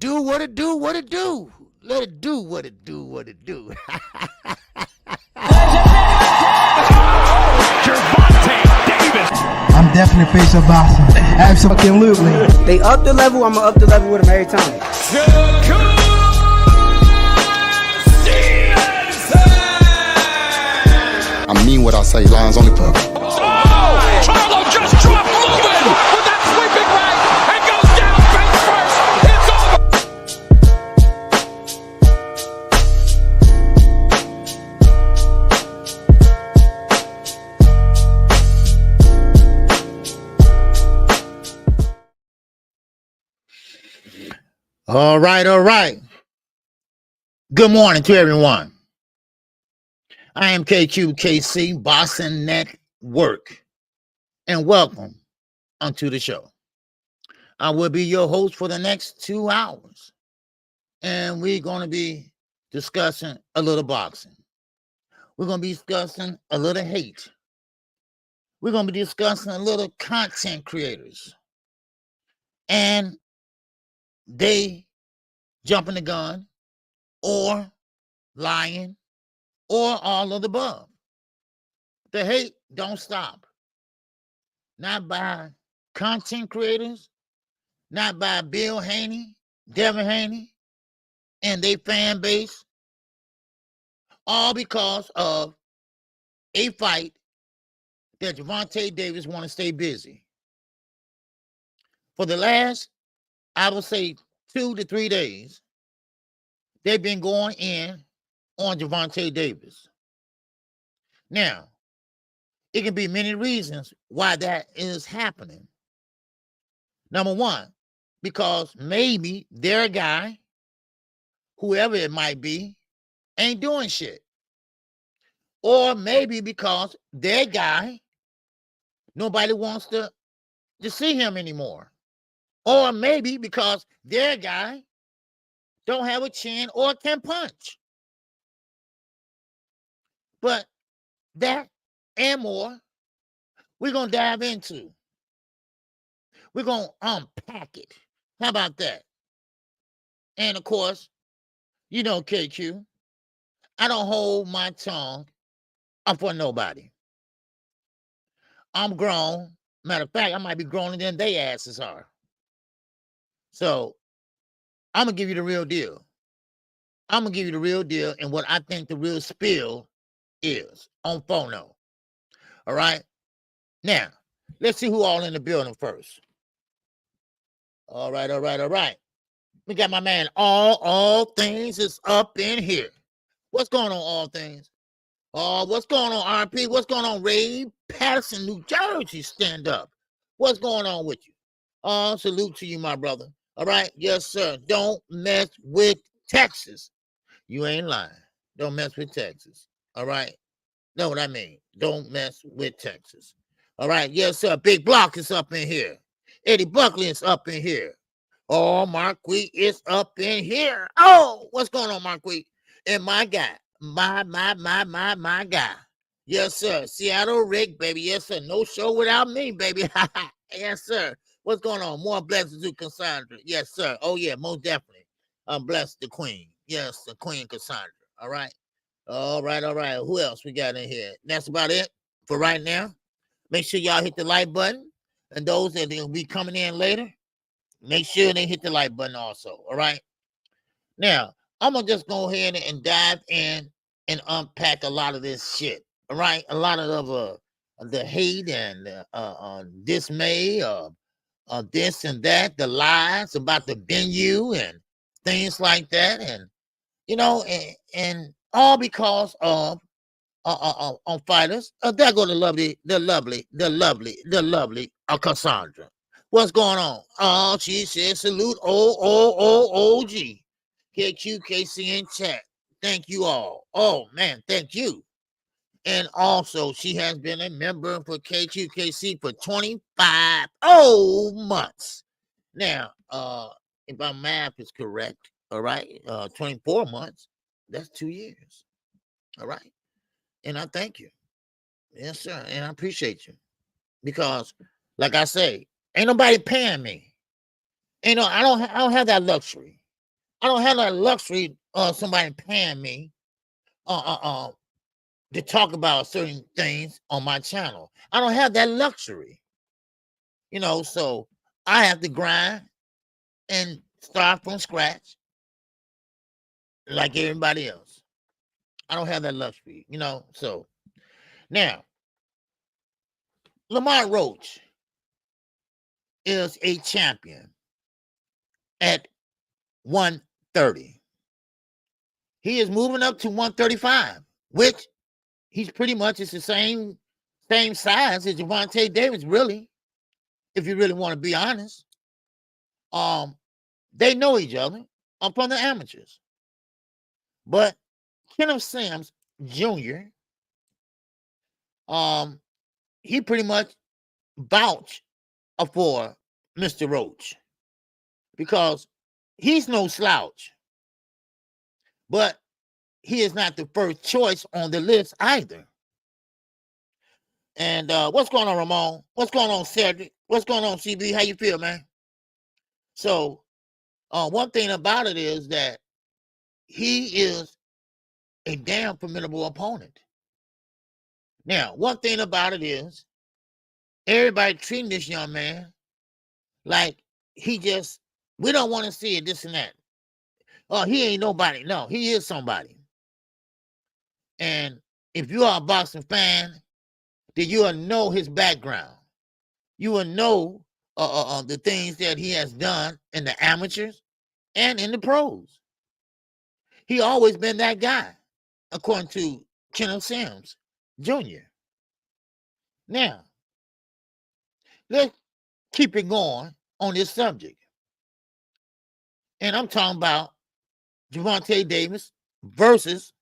do, what it do, what it do. Let it do what it do, what it do. Gervonta Davis. I'm definitely face of boxing. Absolutely. They up the level, I'ma up the level with them every time. Shakur Stevenson. I mean what I say, lines on the cover. Oh, Charlo just dropped moving with that sweeping right and goes down face first. It's over. All right. Good morning to everyone. I am KQKC, Boxing Network, and welcome onto the show. I will be your host for the next 2 hours, and we're going to be discussing a little boxing. We're going to be discussing a little hate. We're going to be discussing a little content creators, and they jumping the gun or lying or all of the above. The hate don't stop. Not by content creators, not by Bill Haney, Devin Haney, and their fan base, all because of a fight that Gervonta Davis want to stay busy. For the last, I would say, 2 to 3 days, they've been going in on Gervonta Davis. Now, it can be many reasons why that is happening. Number one, because maybe their guy, whoever it might be, ain't doing shit. Or maybe because their guy, nobody wants to see him anymore. Or maybe because their guy don't have a chin or can punch. But that and more, we're going to dive into. We're going to unpack it. How about that? And, of course, you know, KQ, I don't hold my tongue up for nobody. I'm grown. Matter of fact, I might be growner than they asses are. So, I'm going to give you the real deal. I'm going to give you the real deal and what I think the real spill is on phono. All right? Now, let's see who all in the building first. All right. We got my man, All Things is up in here. What's going on, All Things? What's going on, RP? What's going on, Ray Patterson, New Jersey? Stand up. What's going on with you? Salute to you, my brother. All right? Yes, sir. Don't mess with Texas. You ain't lying. Don't mess with Texas. All right? Know what I mean? Don't mess with Texas. All right? Yes, sir. Big Block is up in here. Eddie Buckley is up in here. Oh, Marquis is up in here. Oh, what's going on, Marquis? And my guy, my guy. Yes, sir. Seattle Rick, baby. Yes, sir. No show without me, baby. Yes, sir. What's going on? More blessings to Cassandra. Yes, sir. Oh, yeah, most definitely. Bless the queen. Yes, the queen Cassandra. All right. All right. Who else we got in here? That's about it for right now. Make sure y'all hit the like button. And those that will be coming in later, make sure they hit the like button also. All right. Now, I'm going to just go ahead and dive in and unpack a lot of this shit. All right. A lot of the hate and dismay of this and that, the lies about the venue and things like that. And, you know, and all because of on fighters. There go the lovely Cassandra. What's going on? Oh, she said salute OG. KQKC in chat. Thank you all. Oh man, thank you. And also, she has been a member for KQKC for 25 months. Now, if my math is correct, all right, 24 months, that's 2 years. All right. And I thank you. Yes, sir. And I appreciate you. Because, like I say, ain't nobody paying me. I don't have that luxury. I don't have that luxury of somebody paying me to talk about certain things on my channel. I don't have that luxury. You know, so I have to grind and start from scratch like everybody else. I don't have that luxury, you know. So now, Lamar Roach is a champion at 130. He is moving up to 135, which he's pretty much is the same size as Gervonta Davis, really, if you really want to be honest. They know each other from the amateurs. But Kenneth Sims Jr., he pretty much vouched for Mr. Roach because he's no slouch. But he is not the first choice on the list either. And what's going on, Ramon? What's going on, Cedric? What's going on, CB? How you feel, man? So one thing about it is that he is a damn formidable opponent. Now, one thing about it is everybody treating this young man like we don't want to see it, this and that. Oh, he ain't nobody. No, he is somebody. And if you are a boxing fan, then you will know his background. You will know the things that he has done in the amateurs and in the pros. He always been that guy, according to Kenneth Sims Jr. Now, let's keep it going on this subject. And I'm talking about Gervonta Davis versus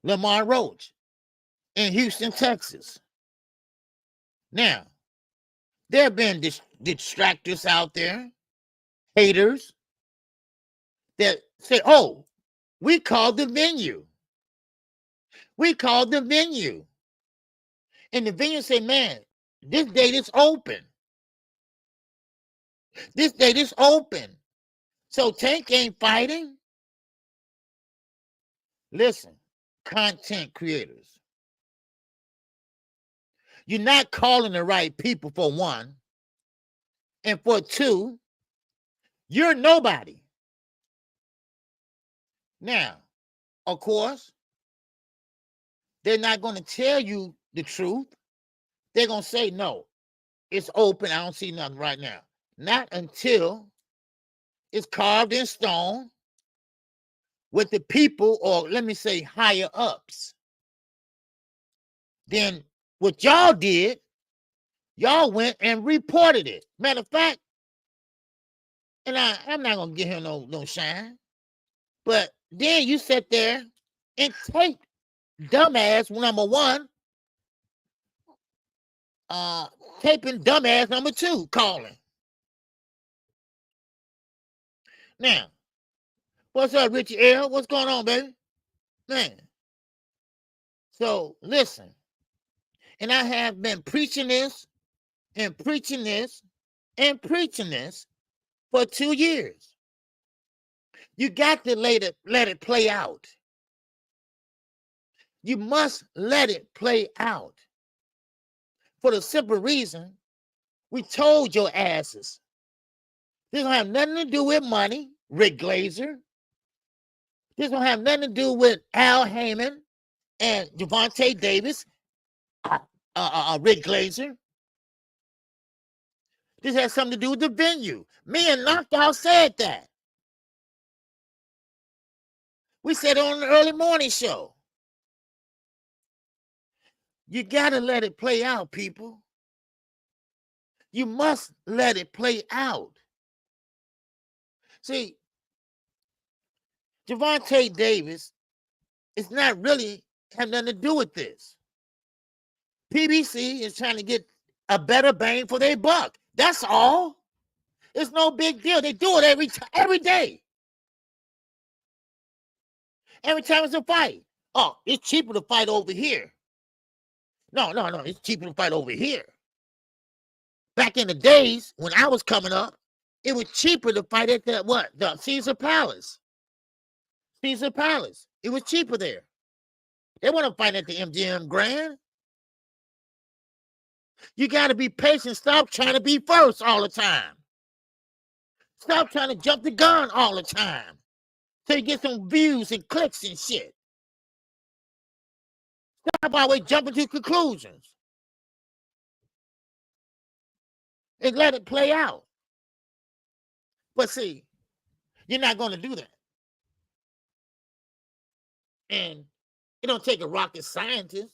Lamar Roach in Houston, Texas. Now, there have been distractors out there, haters, that say, oh, we called the venue. We called the venue. And the venue say, man, this date is open. This date is open. So Tank ain't fighting. Listen, content creators. You're not calling the right people, for one. And for two, you're nobody. Now, of course, they're not going to tell you the truth. They're going to say, no, it's open. I don't see nothing right now. Not until it's carved in stone with the people, or let me say higher ups. Then what y'all did, y'all went and reported it. Matter of fact, and I'm not going to give him no shine, but then you sit there and take dumbass number one, taping dumbass number two, calling. Now, what's up, Richie L? What's going on, baby? Man. So, listen. And I have been preaching this and preaching this and preaching this for 2 years. You got to let it play out. You must let it play out. For the simple reason, we told your asses. This don't have nothing to do with money, Rick Glazer. This don't have nothing to do with Al Heyman and Gervonta Davis, Rick Glazer. This has something to do with the venue. Me and Knockout said that. We said it on the early morning show. You got to let it play out, people. You must let it play out. See, Gervonta Davis is not really have nothing to do with this. PBC is trying to get a better bang for their buck. That's all. It's no big deal. They do it every day. Every time it's a fight. Oh, it's cheaper to fight over here. No. It's cheaper to fight over here. Back in the days when I was coming up, it was cheaper to fight at the Caesar Palace. Caesar Palace. It was cheaper there. They want to fight at the MGM Grand. You got to be patient. Stop trying to be first all the time. Stop trying to jump the gun all the time so you get some views and clicks and shit. Stop always jumping to conclusions. And let it play out. But see, you're not going to do that. And it don't take a rocket scientist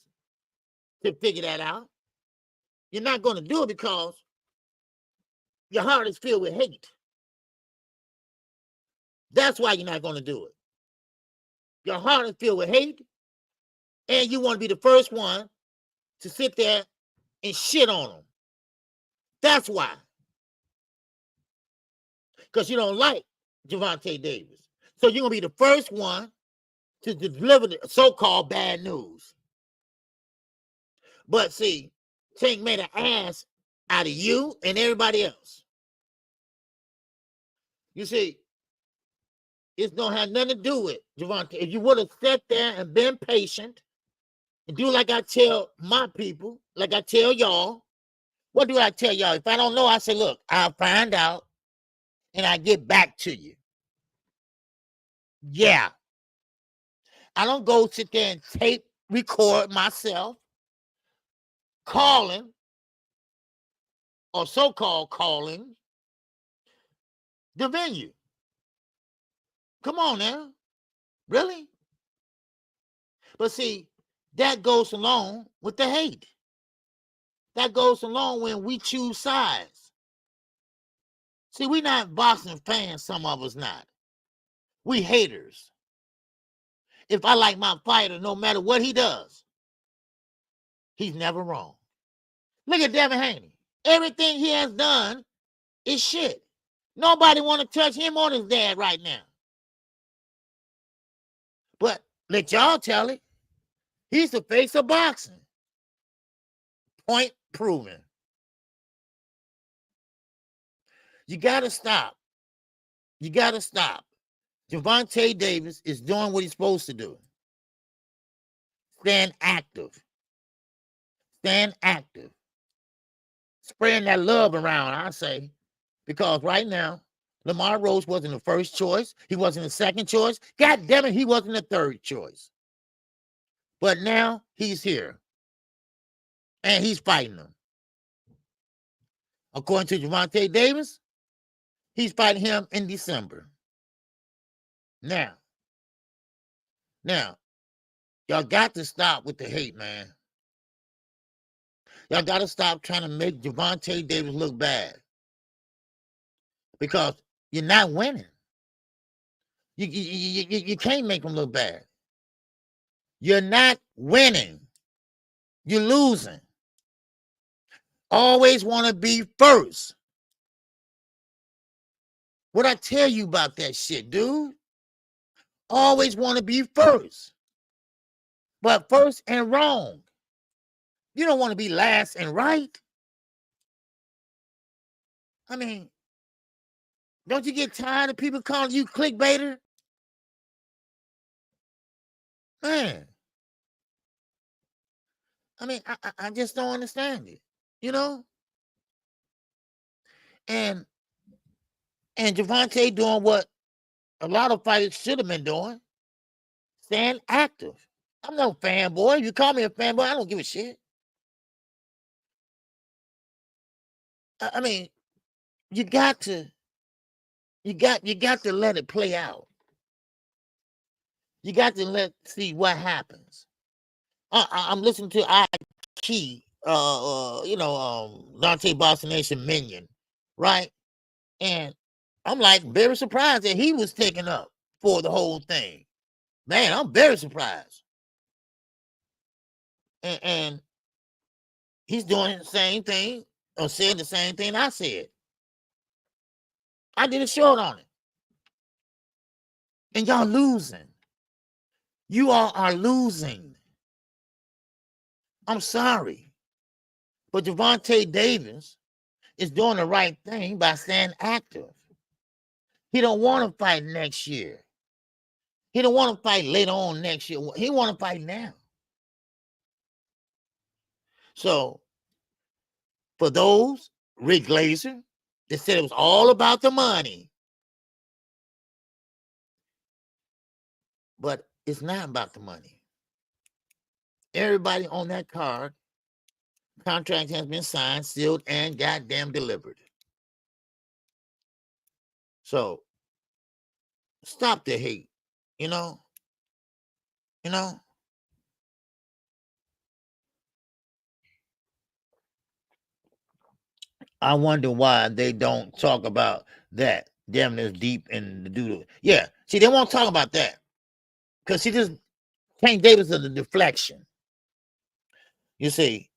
to figure that out. You're not going to do it because your heart is filled with hate. That's why you're not going to do it. Your heart is filled with hate, and you want to be the first one to sit there and shit on them. That's why. Because you don't like Gervonta Davis. So you're going to be the first one to deliver the so-called bad news. But see, Tank made an ass out of you and everybody else. You see, it's going to have nothing to do with Gervonta. If you would have sat there and been patient and do like I tell my people, like I tell y'all, what do I tell y'all? If I don't know, I say, look, I'll find out and I get back to you. Yeah. I don't go sit there and tape record myself calling or so-called calling the venue. Come on now. Really? But see, that goes along with the hate. That goes along when we choose sides. See, we're not boxing fans, some of us not. We haters. If I like my fighter, no matter what he does, he's never wrong. Look at Devin Haney. Everything he has done is shit. Nobody want to touch him or his dad right now. But let y'all tell it. He's the face of boxing. Point proven. You got to stop. You got to stop. Gervonta Davis is doing what he's supposed to do. Stand active. Stand active. Spreading that love around, I say. Because right now, Lamar Roach wasn't the first choice. He wasn't the second choice. God damn it, he wasn't the third choice. But now he's here. And he's fighting them. According to Gervonta Davis, he's fighting him in December. Now, y'all got to stop with the hate, man. Y'all got to stop trying to make Gervonta Davis look bad. Because you're not winning. You can't make him look bad. You're not winning. You're losing. Always want to be first. What I tell you about that shit, dude? Always want to be first. But first and wrong. You don't want to be last and right. I mean, don't you get tired of people calling you clickbaiter? Man. I mean, I just don't understand it. You know? And Gervonta doing what a lot of fighters should have been doing. Stand active. I'm no fanboy. You call me a fanboy, I don't give a shit. I mean, you got to let it play out. You got to see what happens. I'm listening to Key, Dante Boston Nation Minion, right? And I'm like very surprised that he was taken up for the whole thing. Man, I'm very surprised. And he's doing the same thing or saying the same thing I said. I did a short on it. And y'all losing. You all are losing. I'm sorry. But Gervonta Davis is doing the right thing by staying active. He don't want to fight next year. He don't want to fight later on next year. He want to fight now. So for those, Rick Glazer, that said it was all about the money. But it's not about the money. Everybody on that card, contract has been signed, sealed, and goddamn delivered. So stop the hate, you know? You know? I wonder why they don't talk about that. Damn, there's deep in the doodle. Yeah, see, they won't talk about that. Because she just Tank Davis is a deflection. You see,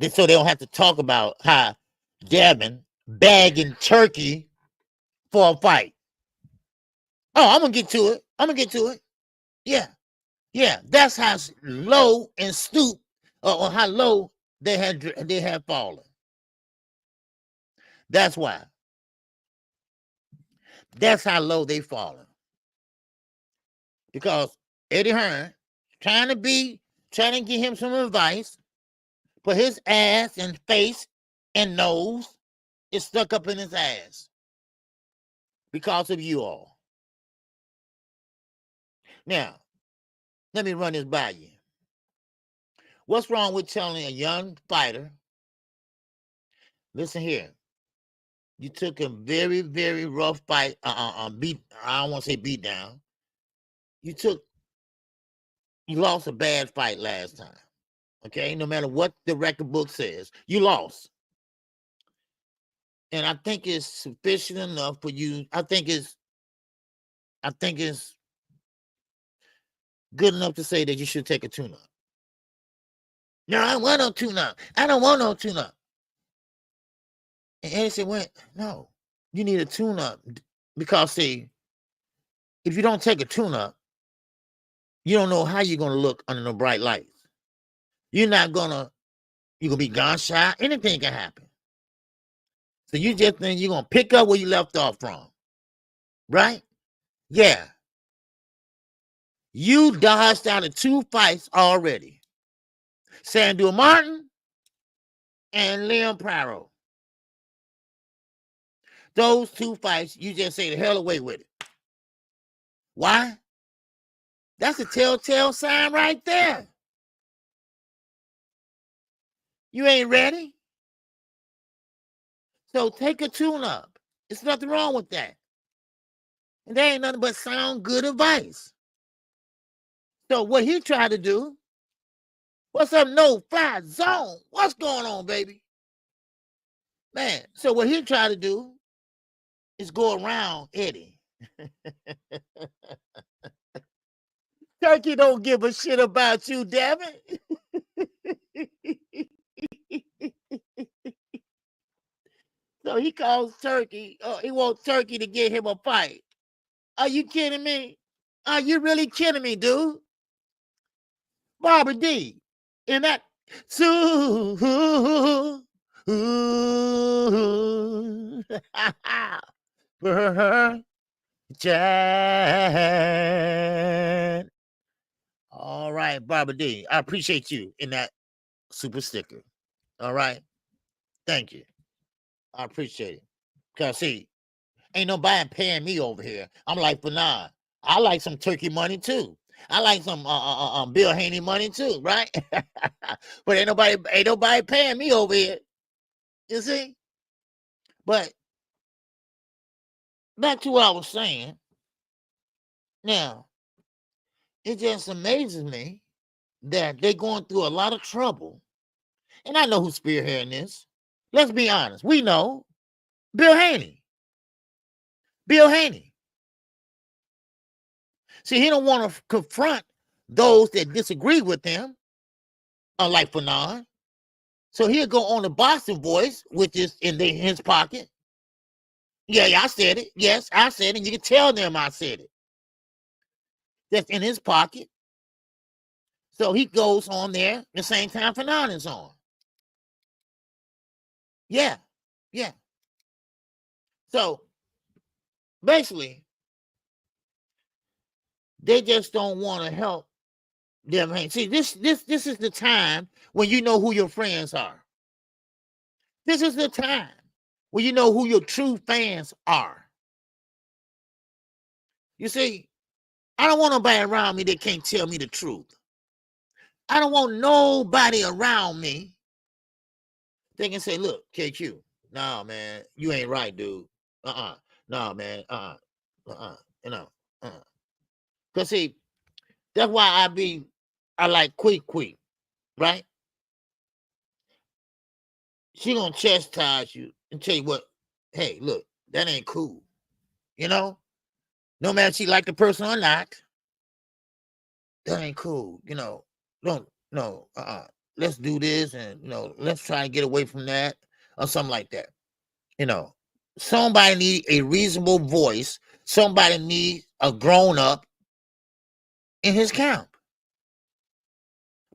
so they don't have to talk about how Devin bagging Turkey for a fight. Oh, I'm gonna get to it. Yeah. That's how low and stoop, or how low they had fallen. That's why. That's how low they fallen. Because Eddie Hearn trying to give him some advice, but his ass and face and nose is stuck up in his ass because of you all. Now, let me run this by you. What's wrong with telling a young fighter, listen here, you took a very, very rough fight, I don't want to say beat down. You lost a bad fight last time. Okay, no matter what the record book says, you lost. And I think it's sufficient enough for you. I think it's good enough to say that you should take a tune-up. No, I want no tune-up. I don't want no tune-up. And Anderson went, no, you need a tune-up. Because, see, if you don't take a tune-up, you don't know how you're going to look under the bright lights. You're going to be gun-shy. Anything can happen. So you just think you're going to pick up where you left off from. Right? Yeah. You dodged out of 2 fights already. Sandor Martin and Liam Praro. Those 2 fights, you just say the hell away with it. Why? That's a telltale sign right there. You ain't ready. So take a tune-up. There's nothing wrong with that. And there ain't nothing but sound good advice. So what he tried to do, what's up, no fly zone? What's going on, baby? Man, so what he tried to do is go around Eddie. Turkey don't give a shit about you, damn it. So he calls Turkey. He wants Turkey to get him a fight. Are you kidding me? Are you really kidding me, dude? Barbara D. In that Jan. All right, Barbara D. I appreciate you in that super sticker. All right. Thank you. I appreciate it. Because, see, ain't nobody paying me over here. I'm like, but nah, I like some turkey money too. I like some Bill Haney money too, right? But ain't nobody paying me over here. You see? But back to what I was saying. Now, it just amazes me that they're going through a lot of trouble. And I know who's spearheading this. Let's be honest. We know Bill Haney. Bill Haney. See, he don't want to confront those that disagree with him, unlike Fanon. So he'll go on the Boston Voice, which is in his pocket. Yeah, I said it. Yes, I said it. You can tell them I said it. That's in his pocket. So he goes on there the same time Fanon is on. Yeah. So basically, They just don't want to help them. See, this is the time when you know who your friends are. This is the time when you know who your true fans are. You see, I don't want nobody around me that can't tell me the truth. I don't want nobody around me that can say, look, KQ, nah, man, you ain't right, dude. Nah, man, you know, Because see, that's why I like Quick, right? She gonna chastise you and tell you what, hey, look, that ain't cool. You know? No matter if she like the person or not, that ain't cool. You know, don't no, let's do this and let's try and get away from that or something like that. You know, somebody need a reasonable voice, somebody needs a grown-up in his camp.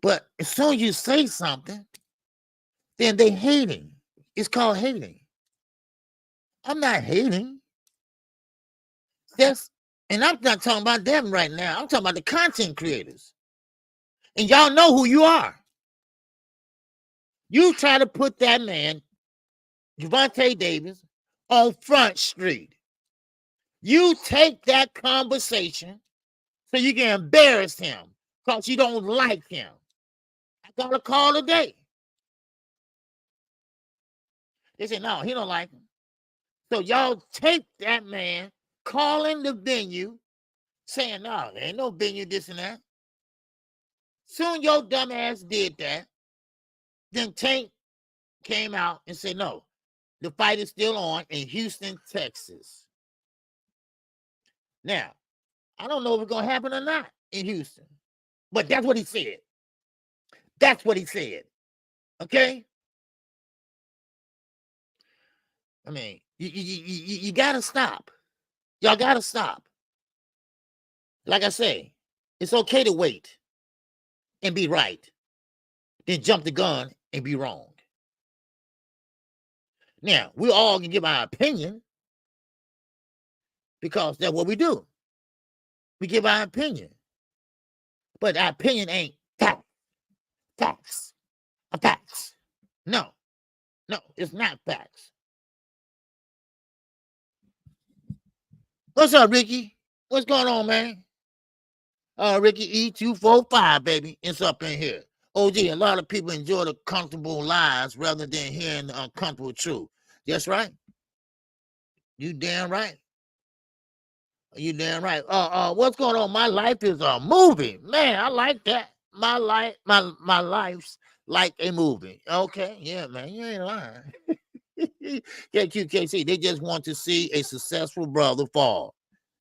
But as soon as you say something, then they hating. It's called hating. I'm not hating. And I'm not talking about them right now. I'm talking about the content creators. And y'all know who you are. You try to put that man, Gervonta Davis, on Front Street. You take that conversation so you can embarrass him because you don't like him. I got a call today. They said, no, he don't like him. So y'all take that man, calling the venue, saying, no, there ain't no venue, this and that. Soon your dumb ass did that. Then Tank came out and said, no, the fight is still on in Houston, Texas. Now, I don't know if it's going to happen or not in Houston, but that's what he said. That's what he said. Okay? I mean, you got to stop. Y'all got to stop. Like I say, it's okay to wait and be right, then jump the gun and be wrong. Now, we all can give our opinion because that's what we do. We give our opinion. But our opinion ain't facts. Facts. No, it's not facts. What's up, Ricky? What's going on, man? Ricky E245, baby. It's up in here. OG, a lot of people enjoy the comfortable lies rather than hearing the uncomfortable truth. That's right. You damn right. You damn right. What's going on? My life is a movie. Man, I like that. My life's like a movie. Okay, yeah, man. You ain't lying. KQKC, they just want to see a successful brother fall.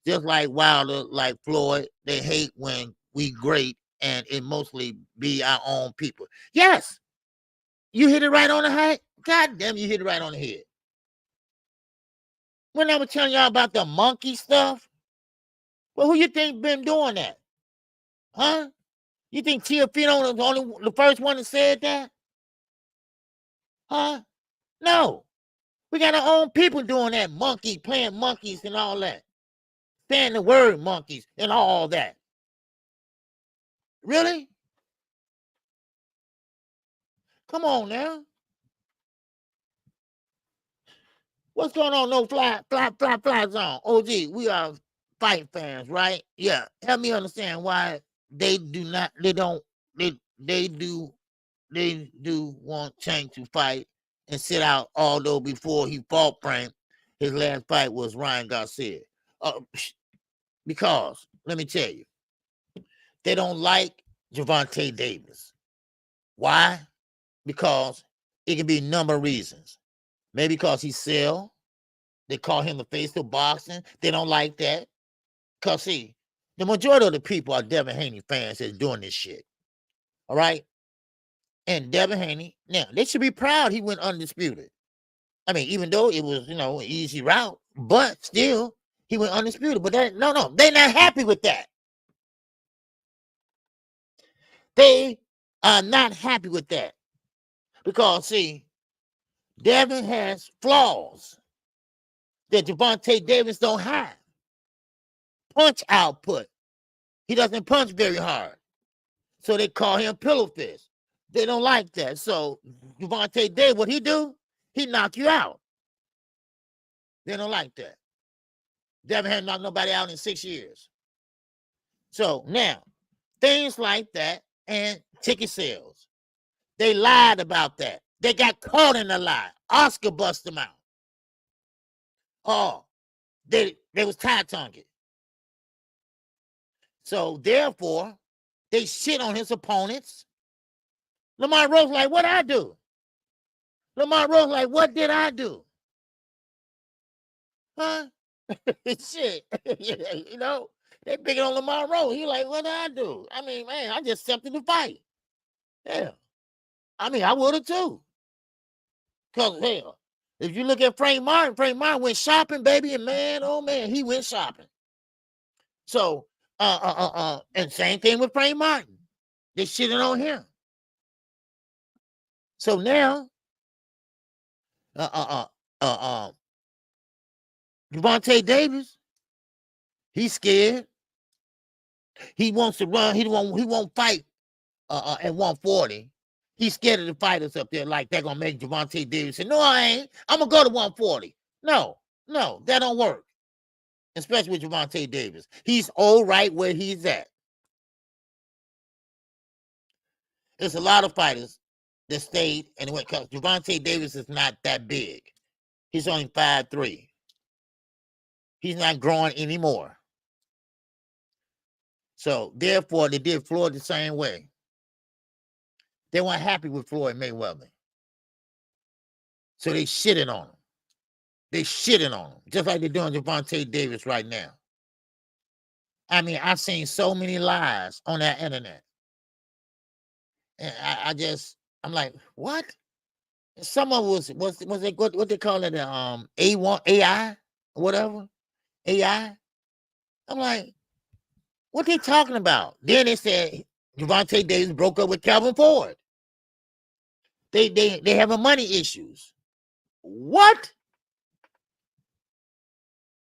Just like Wilder, like Floyd, they hate when we great and it mostly be our own people. Yes, you hit it right on the head. God damn, you hit it right on the head. When I was telling y'all about the monkey stuff, well, who you think been doing that? Huh? You think Tia Fino was only the first one that said that? Huh? No. We got our own people doing that, monkey, playing monkeys and all that. Saying the word monkeys and all that. Really? Come on now. What's going on? No fly zone. OG, we are fight fans, right? Yeah. Help me understand why they do want Tank to fight and sit out, although before he fought Frank, his last fight was Ryan Garcia. Because, let me tell you, they don't like Gervonta Davis. Why? Because it can be a number of reasons. Maybe because he sell. They call him the face of boxing. They don't like that. Because, see, the majority of the people are Devin Haney fans that's doing this shit. All right? And Devin Haney, now, they should be proud he went undisputed. I mean, even though it was, an easy route, but still, he went undisputed. But they're not happy with that. They are not happy with that. Because, see, Devin has flaws that Gervonta Davis don't have. Punch output. He doesn't punch very hard. So they call him pillow fist. They don't like that. So Gervonta Davis, what he do? He knock you out. They don't like that. They haven't had knocked nobody out in 6 years. So now, things like that and ticket sales. They lied about that. They got caught in a lie. Oscar bust them out. Oh, they was tie-tongued. So therefore, they shit on his opponents. Lamar Roach like, what I do? Lamar Roach like, what did I do? Huh? Shit. You know, they picking on Lamar Roach. He like, what did I do? I mean, man, I just accepted the fight. Yeah. I mean, I would have too. Because, hell, if you look at Frank Martin went shopping, baby, and man, oh man, he went shopping. So, and same thing with Frank Martin. They shitting on him. So now, Gervonta Davis, he's scared. He wants to run. He won't fight at 140. He's scared of the fighters up there, like they're gonna make Gervonta Davis say, "No, I ain't. I'm gonna go to 140." No, that don't work. Especially with Gervonta Davis, he's all right where he's at. There's a lot of fighters that stayed, and when it comes, Gervonta Davis is not that big. He's only 5'3". He's not growing anymore. So therefore, they did Floyd the same way. They weren't happy with Floyd Mayweather. So they shitting on him. They shitting on him, just like they're doing Gervonta Davis right now. I mean, I've seen so many lies on that internet. And I'm like, what? Some of us was they what they call it, A1 AI or whatever, AI. I'm like, what they talking about? Then they said Gervonta Davis broke up with Calvin Ford. They having money issues. What?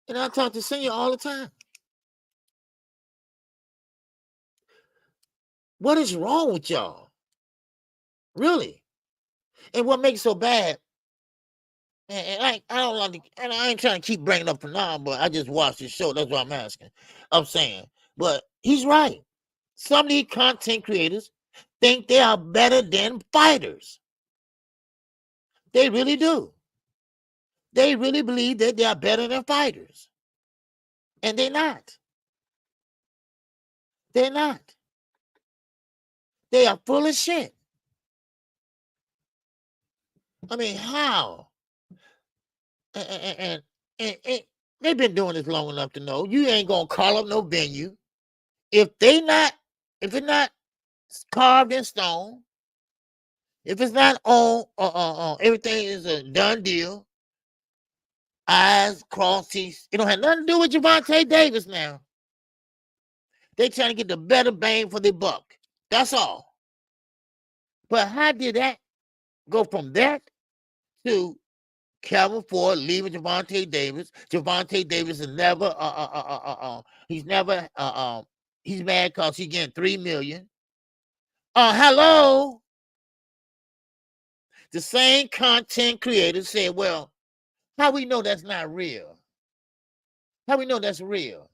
And I talk to Senior all the time. What is wrong with y'all? Really? And what makes it so bad? And I don't like to, and I ain't trying to keep bringing up Phenom, but I just watched his show. That's what I'm asking. I'm saying, but he's right. Some of these content creators think they are better than fighters. They really do. They really believe that they are better than fighters. And they're not. They're not. They are full of shit. I mean, how? And they've been doing this long enough to know you ain't gonna call up no venue if it's not carved in stone. If it's not on, everything is a done deal. Eyes crossed, teeth. It don't have nothing to do with Gervonta Davis now. They trying to get the better bang for their buck. That's all. But how did that go from that to Calvin Ford leaving Gervonta Davis? Gervonta Davis is never he's never he's mad because he's getting $3 million. Hello. The same content creators said, well, how we know that's not real? How we know that's real?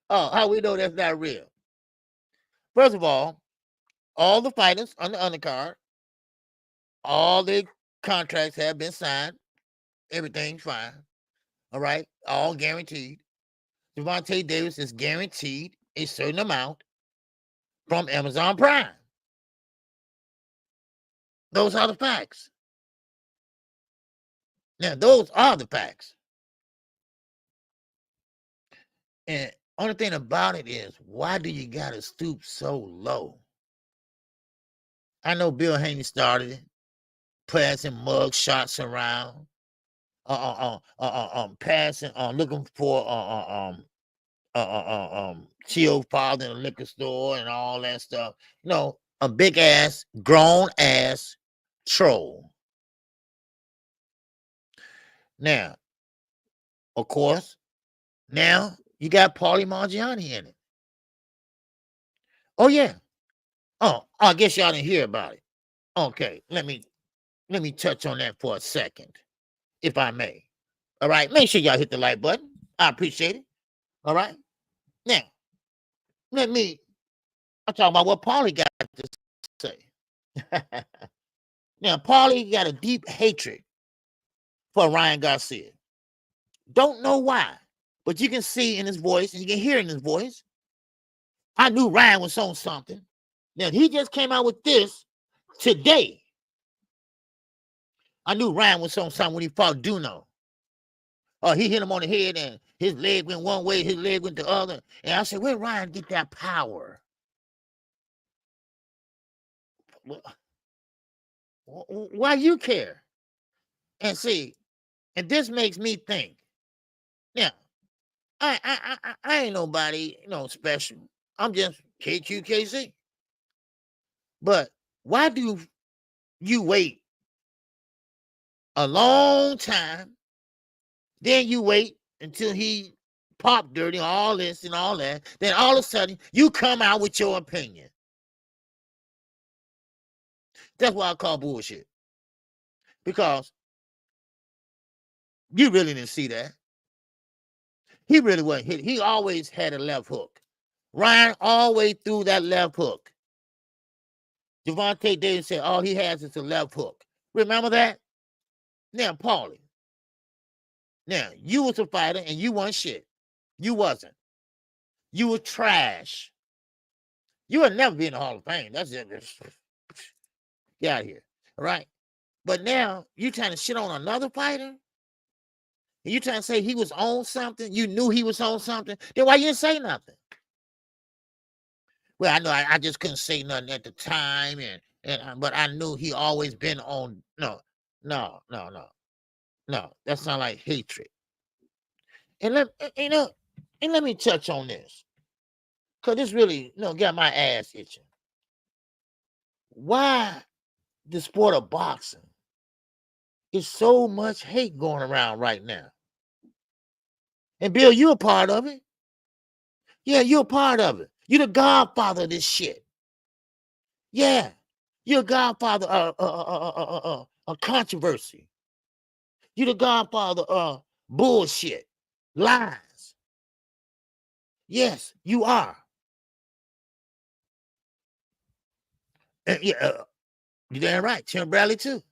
How we know that's not real? First of all the fighters on the undercard, all the contracts have been signed. Everything's fine. All right. All guaranteed. Gervonta Davis is guaranteed a certain amount from Amazon Prime. Those are the facts. Now, those are the facts. And only thing about it is, why do you got to stoop so low? I know Bill Haney started it, passing mug shots around, passing, looking for, chill father in a liquor store and all that stuff. No, a big ass, grown ass troll. Now, of course, now you got Paulie Margiani in it. Oh, yeah. Oh, I guess y'all didn't hear about it. Okay, let me touch on that for a second, if I may. All right, make sure y'all hit the like button. I appreciate it. All right. Now, I'll talk about what Paulie got to say. Now, Paulie got a deep hatred for Ryan Garcia. Don't know why, but you can see in his voice and you can hear in his voice. I knew Ryan was on something. Now, he just came out with this today. I knew Ryan was on something when he fought Duno. He hit him on the head and his leg went one way, his leg went the other. And I said, where Ryan get that power? Why you care? And see, and this makes me think. Now, I ain't nobody, special. I'm just KQKC. But why do you wait a long time? Then you wait until he pop dirty, all this and all that. Then all of a sudden, you come out with your opinion. That's why I call bullshit. Because you really didn't see that. He really wasn't hit. He always had a left hook. Ryan always threw that left hook. Gervonta Davis said all he has is a left hook. Remember that? Now, Paulie. Now, you was a fighter and you weren't shit. You wasn't. You were trash. You would never be in the Hall of Fame. That's it. Get out of here. All right? But now, you trying to shit on another fighter? And you trying to say he was on something? You knew he was on something? Then why you didn't say nothing? Well, I know I just couldn't say nothing at the time, but I knew he always been on. No. That sounds like hatred. And let me touch on this, because this really got my ass itching. Why the sport of boxing is so much hate going around right now? And Bill, you're a part of it. Yeah, you're a part of it. You're the godfather of this shit. Yeah, you're a godfather of controversy. You're the godfather of bullshit, lies. Yes, you are. And you're damn right. Tim Bradley too.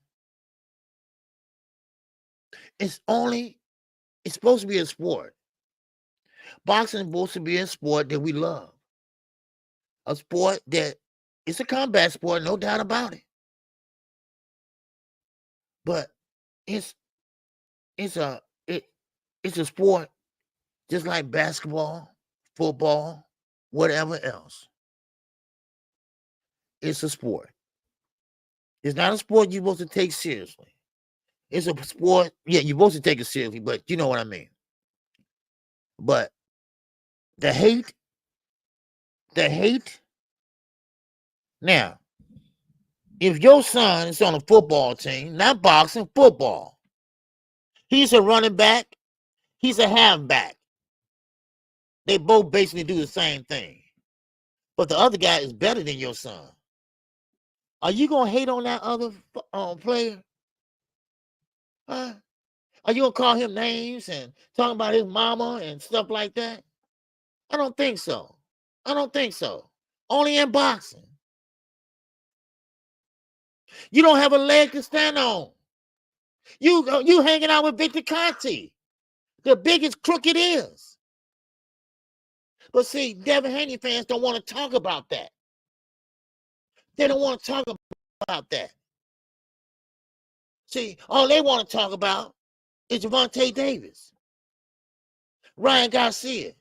It's supposed to be a sport. Boxing is supposed to be a sport that we love. A sport that it's a combat sport, no doubt about it. But it's a sport just like basketball, football, whatever else. It's a sport. It's not a sport you're supposed to take seriously. It's a sport, yeah, you're supposed to take it seriously, but you know what I mean. But the hate. Now, if your son is on a football team, not boxing, football, he's a running back, he's a halfback. They both basically do the same thing. But the other guy is better than your son. Are you going to hate on that other player? Huh? Are you going to call him names and talk about his mama and stuff like that? I don't think so. Only in boxing. You don't have a leg to stand on. You hanging out with Victor Conte, the biggest crook it is. But see, Devin Haney fans don't want to talk about that. They don't want to talk about that. See, all they want to talk about is Gervonta Davis. Ryan Garcia.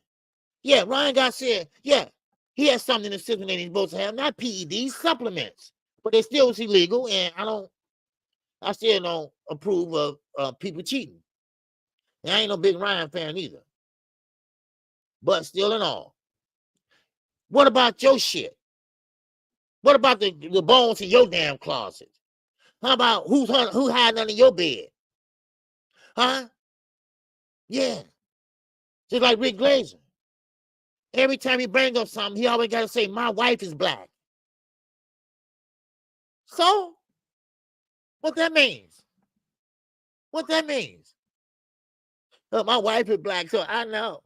Yeah, Ryan Garcia. Yeah, he has something in the system that he's supposed to have, not PEDs, supplements. But they still was illegal, and I still don't approve of people cheating. And I ain't no big Ryan fan either. But still and all. What about your shit? What about the bones in your damn closet? How about who hiding under your bed? Huh? Yeah. Just like Rick Glazer. Every time he bring up something, he always got to say, my wife is black. So, what that means? What that means? My wife is black, so I know.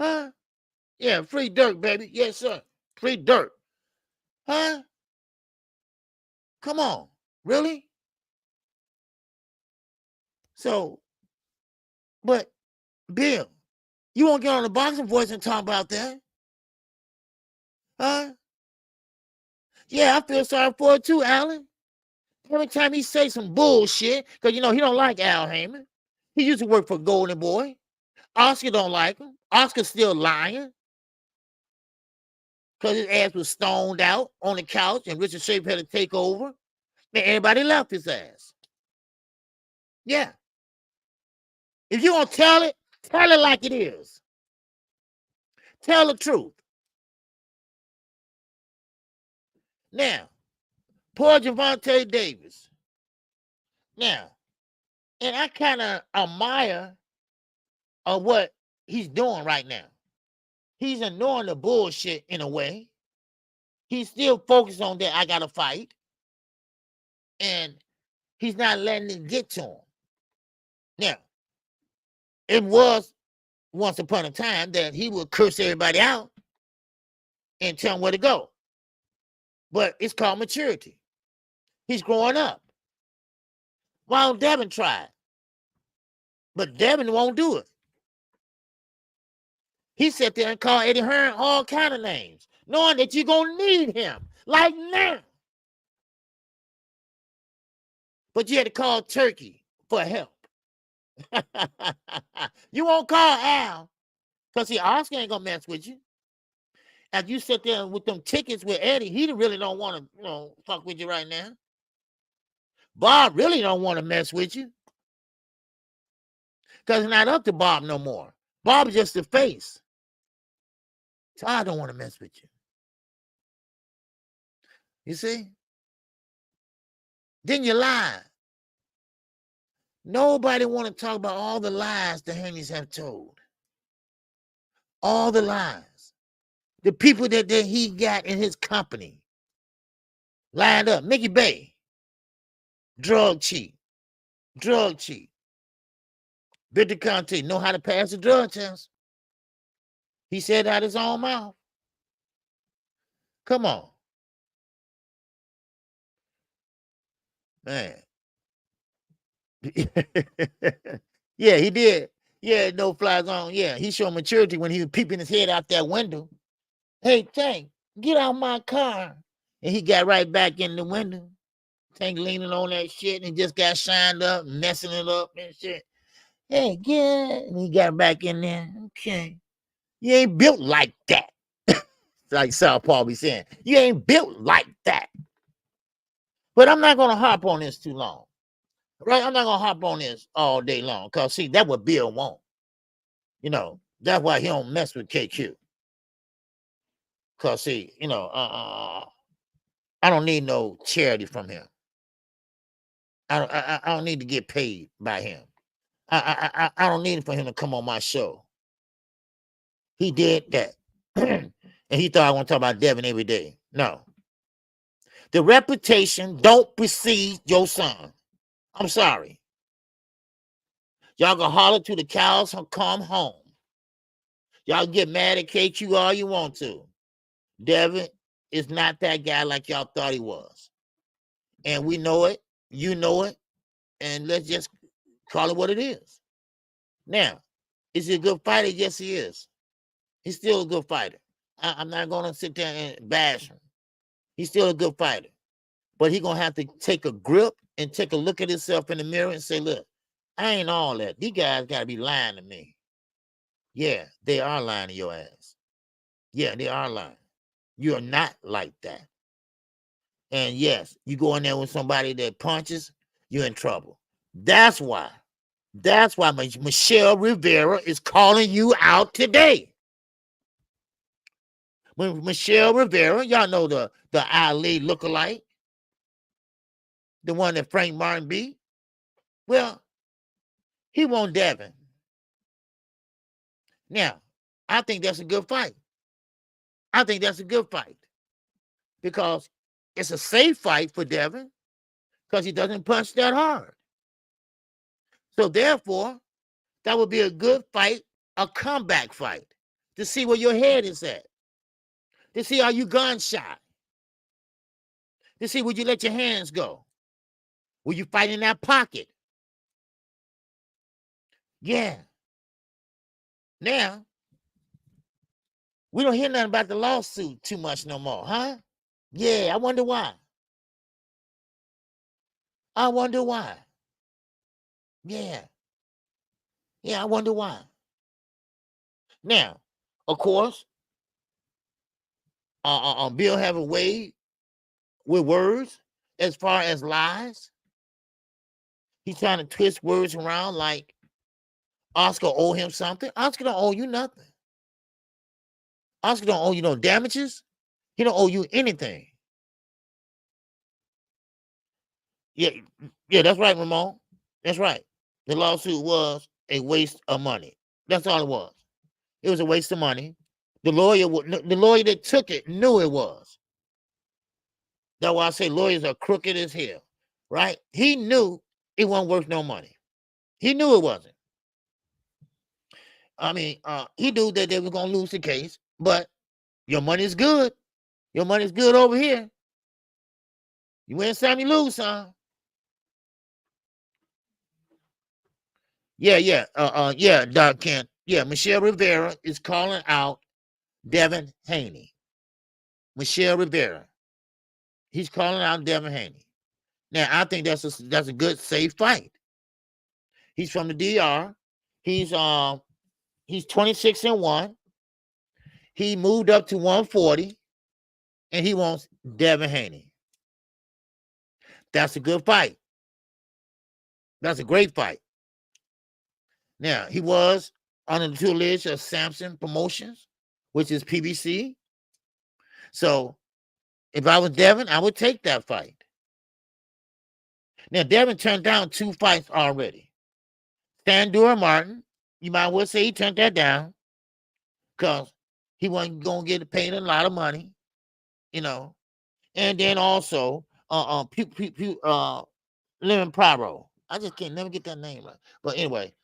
Huh? Yeah, free dirt, baby. Yes, sir. Free dirt. Huh? Come on. Really? So, but, Bill, you won't get on the boxing voice and talk about that? Huh? Yeah, I feel sorry for it too, Alan. Every time he say some bullshit, because, you know, he don't like Al Heyman. He used to work for Golden Boy. Oscar don't like him. Oscar's still lying because his ass was stoned out on the couch and Richard Schaefer had to take over. And everybody left his ass. Yeah. If you want to tell it like it is. Tell the truth. Now, poor Gervonta Davis. Now, and I kind of admire what he's doing right now. He's ignoring the bullshit in a way. He's still focused on that I got to fight. And he's not letting it get to him. Now, it was once upon a time that he would curse everybody out and tell them where to go. But it's called maturity. He's growing up. Why don't Devin try it? But Devin won't do it. He sat there and called Eddie Hearn all kind of names, knowing that you're going to need him, like now. But you had to call Turkey for help. You won't call Al, because see, Oscar ain't going to mess with you. As you sit there with them tickets with Eddie, he really don't want to, you know, fuck with you right now. Bob really don't want to mess with you. Because it's not up to Bob no more. Bob's just the face. So I don't want to mess with you. You see? Then you lie. Nobody want to talk about all the lies the Haneys have told. All the lies. The people that he got in his company lined up. Mickey Bay, drug cheat. Drug cheat. Bitter Conte know how to pass the drug test. He said out his own mouth. Come on. Man. Yeah, he did. Yeah, no fly zone. Yeah, he showed maturity when he was peeping his head out that window. Hey, Tank, get out my car. And he got right back in the window. Tank leaning on that shit and just got shined up, messing it up and shit. Hey, get. And he got back in there. Okay. You ain't built like that. Like South Paul be saying. You ain't built like that. But I'm not going to hop on this too long. Right? I'm not going to hop on this all day long. Because, see, that's what Bill want. You know, that's why he don't mess with KQ. Because, see, you know, I don't need no charity from him. I don't need to get paid by him. I don't need for him to come on my show. He did that. And he thought I want to talk about Devin every day. No. The reputation don't precede your son. I'm sorry. Y'all gonna holler till the cows come home. Y'all get mad at KQ all you want to. Devin is not that guy like y'all thought he was. And we know it. You know it. And let's just call it what it is. Now, is he a good fighter? Yes, he is. He's still a good fighter. I'm not going to sit there and bash him. He's still a good fighter. But he's going to have to take a grip and take a look at himself in the mirror and say, look, I ain't all that. These guys got to be lying to me. Yeah, they are lying to your ass. Yeah, they are lying. You're not like that. And yes, you go in there with somebody that punches, you're in trouble. That's why Michelle Rivera is calling you out today. When Michelle Rivera, y'all know the Ali lookalike, the one that Frank Martin beat. Well, he won Devin. Now, I think that's a good fight. I think that's a good fight because it's a safe fight for Devin because he doesn't punch that hard. So therefore, that would be a good fight, a comeback fight, to see where your head is at, to see are you gun shy, to see would you let your hands go, will you fight in that pocket? Yeah. Now, we don't hear nothing about the lawsuit too much no more, huh? Yeah, I wonder why. I wonder why. Yeah. Yeah, I wonder why. Now, of course, Bill have a way with words as far as lies. He's trying to twist words around like Oscar owe him something. Oscar don't owe you nothing. Oscar don't owe you no damages. He don't owe you anything. Yeah, that's right, Ramon. That's right. The lawsuit was a waste of money. That's all it was. It was a waste of money. The lawyer that took it knew it was. That's why I say lawyers are crooked as hell, right? He knew it wasn't worth no money. He knew it wasn't. I mean, he knew that they were gonna lose the case, but your money's good. Your money's good over here. You win some, you lose some. Yeah, Doc Kent. Yeah, Michelle Rivera is calling out Devin Haney. Michelle Rivera. He's calling out Devin Haney. Now, I think that's a good, safe fight. He's from the DR. He's 26-1. He moved up to 140, and he wants Devin Haney. That's a good fight. That's a great fight. Now, he was on the tutelage of Samson Promotions, which is PBC. So, if I was Devin, I would take that fight. Now, Devin turned down 2 fights already. Sandor Martin, you might well say he turned that down because he wasn't going to get paid a lot of money, you know. And then also, Lemon Pyro. I just can't never get that name right. But anyway,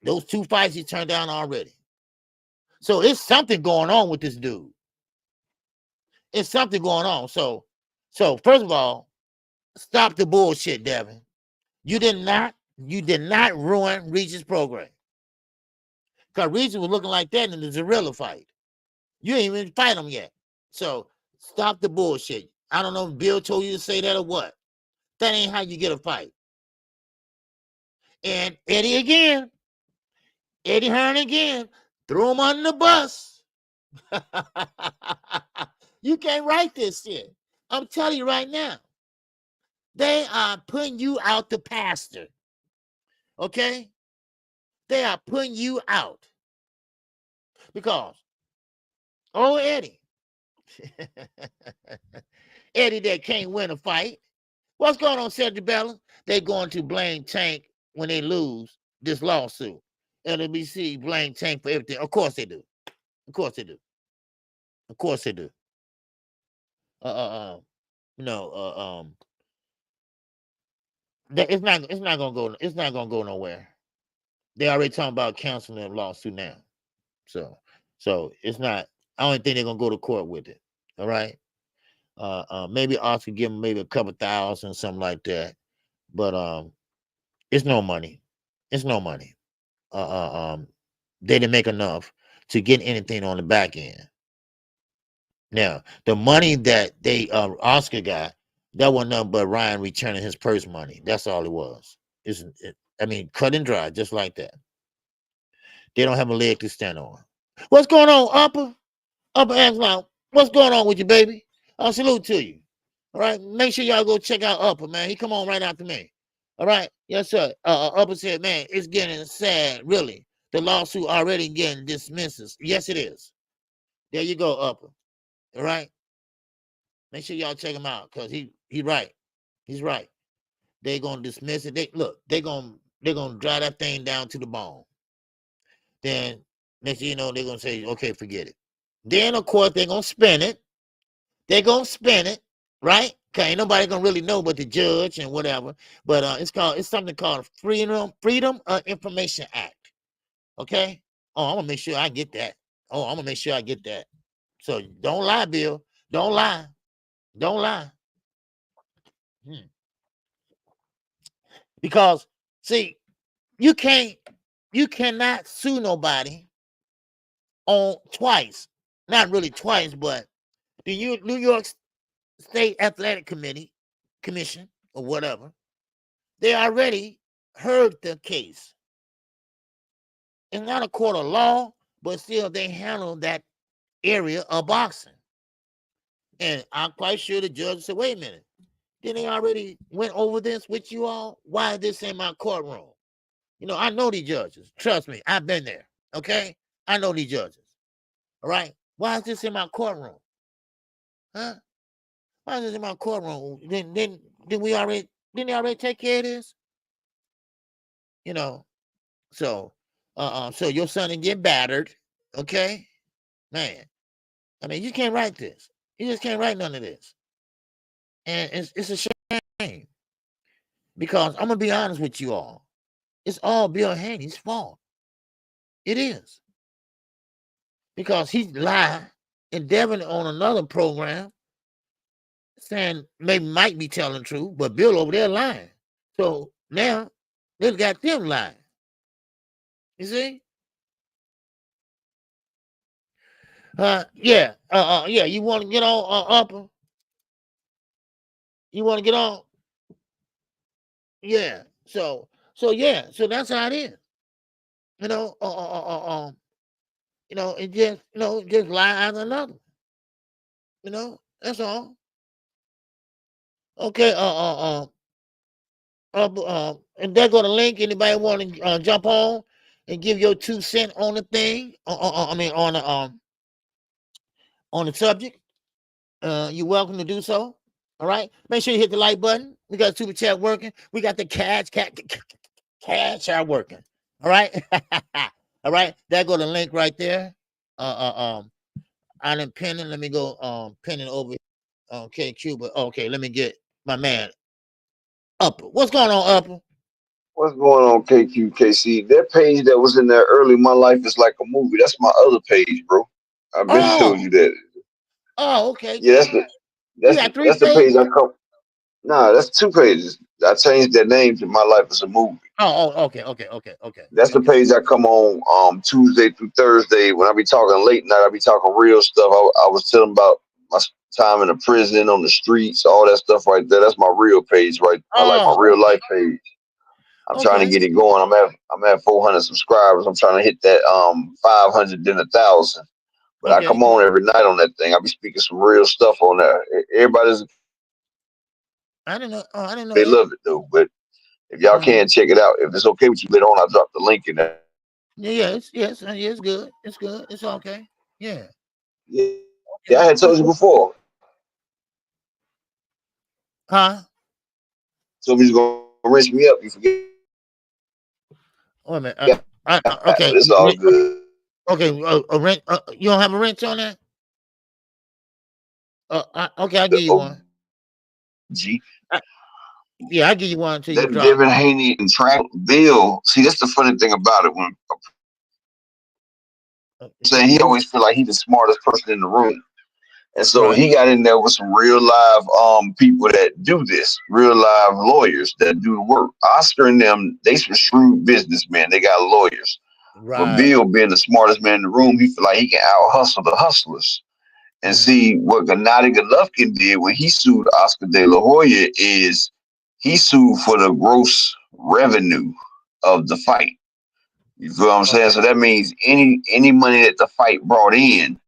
those 2 fights he turned down already. So it's something going on with this dude. It's something going on. So first of all, stop the bullshit, Devin. You did not ruin Regis' program. Because Regis was looking like that in the Zarilla fight. You ain't even fight him yet. So stop the bullshit. I don't know if Bill told you to say that or what. That ain't how you get a fight. And Eddie Hearn again, threw him under the bus. You can't write this shit. I'm telling you right now. They are putting you out the pasture. Okay? They are putting you out. Because, Eddie. Eddie that can't win a fight. What's going on, Cedric Bella? They're going to blame Tank when they lose this lawsuit. LWC blame Tank for everything. Of course they do. Of course they do. Of course they do. It's not gonna go nowhere. They already talking about canceling the lawsuit now. So it's not. I don't think they're gonna go to court with it. All right. Maybe Oscar give them maybe a couple thousand, something like that. But it's no money. It's no money. They didn't make enough to get anything on the back end. Now, the money that they Oscar got, that wasn't nothing but Ryan returning his purse money. That's all it was. I mean, cut and dry, just like that. They don't have a leg to stand on. What's going on, Upper? Upper asks now, what's going on with you, baby? I'll salute to you. All right. Make sure y'all go check out Upper, man. He come on right after me. All right. Yes, sir. Upper said, man, it's getting sad, really. The lawsuit already getting dismissed. Yes, it is. There you go, Upper. All right. Make sure y'all check him out because he right. He's right. They're gonna dismiss it. They're gonna drive that thing down to the bone. Then Next thing you know, they're gonna say, okay, forget it. Then of course they're gonna spin it. They're gonna spin it, right? Cause ain't nobody gonna really know but the judge and whatever. But it's something called Freedom of Information Act. Okay. Oh, I'm gonna make sure I get that. Oh, I'm gonna make sure I get that. So don't lie, Bill. Don't lie. Don't lie. Because see, you cannot sue nobody on twice. Not really twice, but the New York State Athletic Commission or whatever, they already heard the case. It's not a court of law, but still they handle that area of boxing. And I'm quite sure the judge said, wait a minute, then they already went over this with you all? Why is this in my courtroom? You know, I know these judges. Trust me, I've been there. Okay? I know these judges. All right? Why is this in my courtroom? Huh? Why is this in my courtroom? Then we already didn't they already take care of this? You know, so so your son didn't get battered, okay? Man, I mean, you can't write this. You just can't write none of this. And it's a shame. Because I'm gonna be honest with you all. It's all Bill Haney's fault. It is. Because he lied and Devin on another program saying maybe might be telling the truth, but Bill over there lying. So now they've got them lying. You see? Yeah. Yeah. You want to get on upper? You want to get on? Yeah. So yeah. So that's how it is. You know. You know. It just just lie as another. You know. That's all. Okay. And there go the link. Anybody want to jump on and give your 2 cents on the thing? I mean on the subject. You're welcome to do so. All right. Make sure you hit the like button. We got super chat working. We got the cash are working. All right. All right. There go the link right there. I didn't pin it. Let me go pin it over on KQ. But okay, let me get my man Upper. What's going on, Upper? What's going on, KQKC? That page that was in there early, my life is like a movie. That's my other page, bro. I've been told Oh, you that. okay. Yeah, You got 3 that's the page pages? I come. Nah, that's 2 pages. I changed that name to My Life is a Movie. Okay. That's the page I come on Tuesday through Thursday when I be talking late night. I be talking real stuff. I was telling about my time in the prison, on the streets, all that stuff right there. That's my real page, right? My real life page. I'm trying to Okay. get it going. I'm at 400 subscribers. I'm trying to hit that 500 then 1,000. But I Okay. come on every night on that thing. I be speaking some real stuff on there. Everybody's I didn't know. Oh, I didn't know they that. love it though. But if y'all can check it out, if it's okay with you later on, I'll drop the link in there. Yeah, it's good. It's good. It's okay. Yeah. Yeah, I had told you before. Huh? So if you're gonna rinse me up, you forget. Wait a minute. But Okay. it's all good. Okay. A rent. You don't have a wrench on that? Okay. I'll give you one. G. Yeah, I'll give you one until you That drop. Devin Haney and track Bill. See, that's the funny thing about it. When I'm saying he always feel like he's the smartest person in the room. And so Right. he got in there with some real live people that do this, real live lawyers that do the work. Oscar and them, they some shrewd businessmen. They got lawyers. But Right. Bill, being the smartest man in the room, he feel like he can out hustle the hustlers. And see what Gennady Golovkin did when he sued Oscar De La Hoya is he sued for the gross revenue of the fight. You feel what I'm saying? So that means any money that the fight brought in,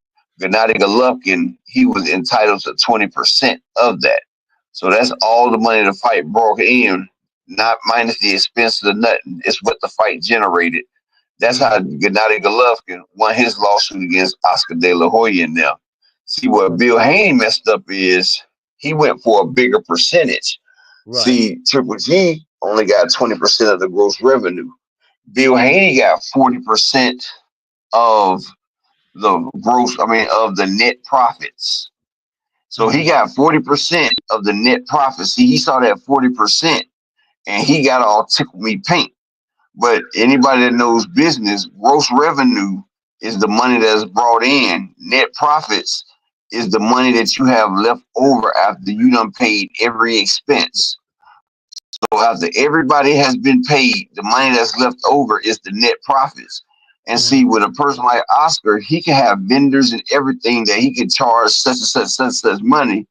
Gennady Golovkin, he was entitled to 20% of that. So that's all the money the fight brought in, not minus the expenses of nothing. It's what the fight generated. That's how Gennady Golovkin won his lawsuit against Oscar De La Hoya and them. See, what Bill Haney messed up is he went for a bigger percentage. Right. See, Triple G only got 20% of the gross revenue. Bill Haney got 40% of the gross, of the net profits. So he got 40% of the net profits. See, he saw that 40% and he got all tickle me pink. But anybody that knows business, gross revenue is the money that's brought in. Net profits is the money that you have left over after you done paid every expense. So after everybody has been paid, the money that's left over is the net profits. And see, with a person like Oscar, he can have vendors and everything that he can charge such and such money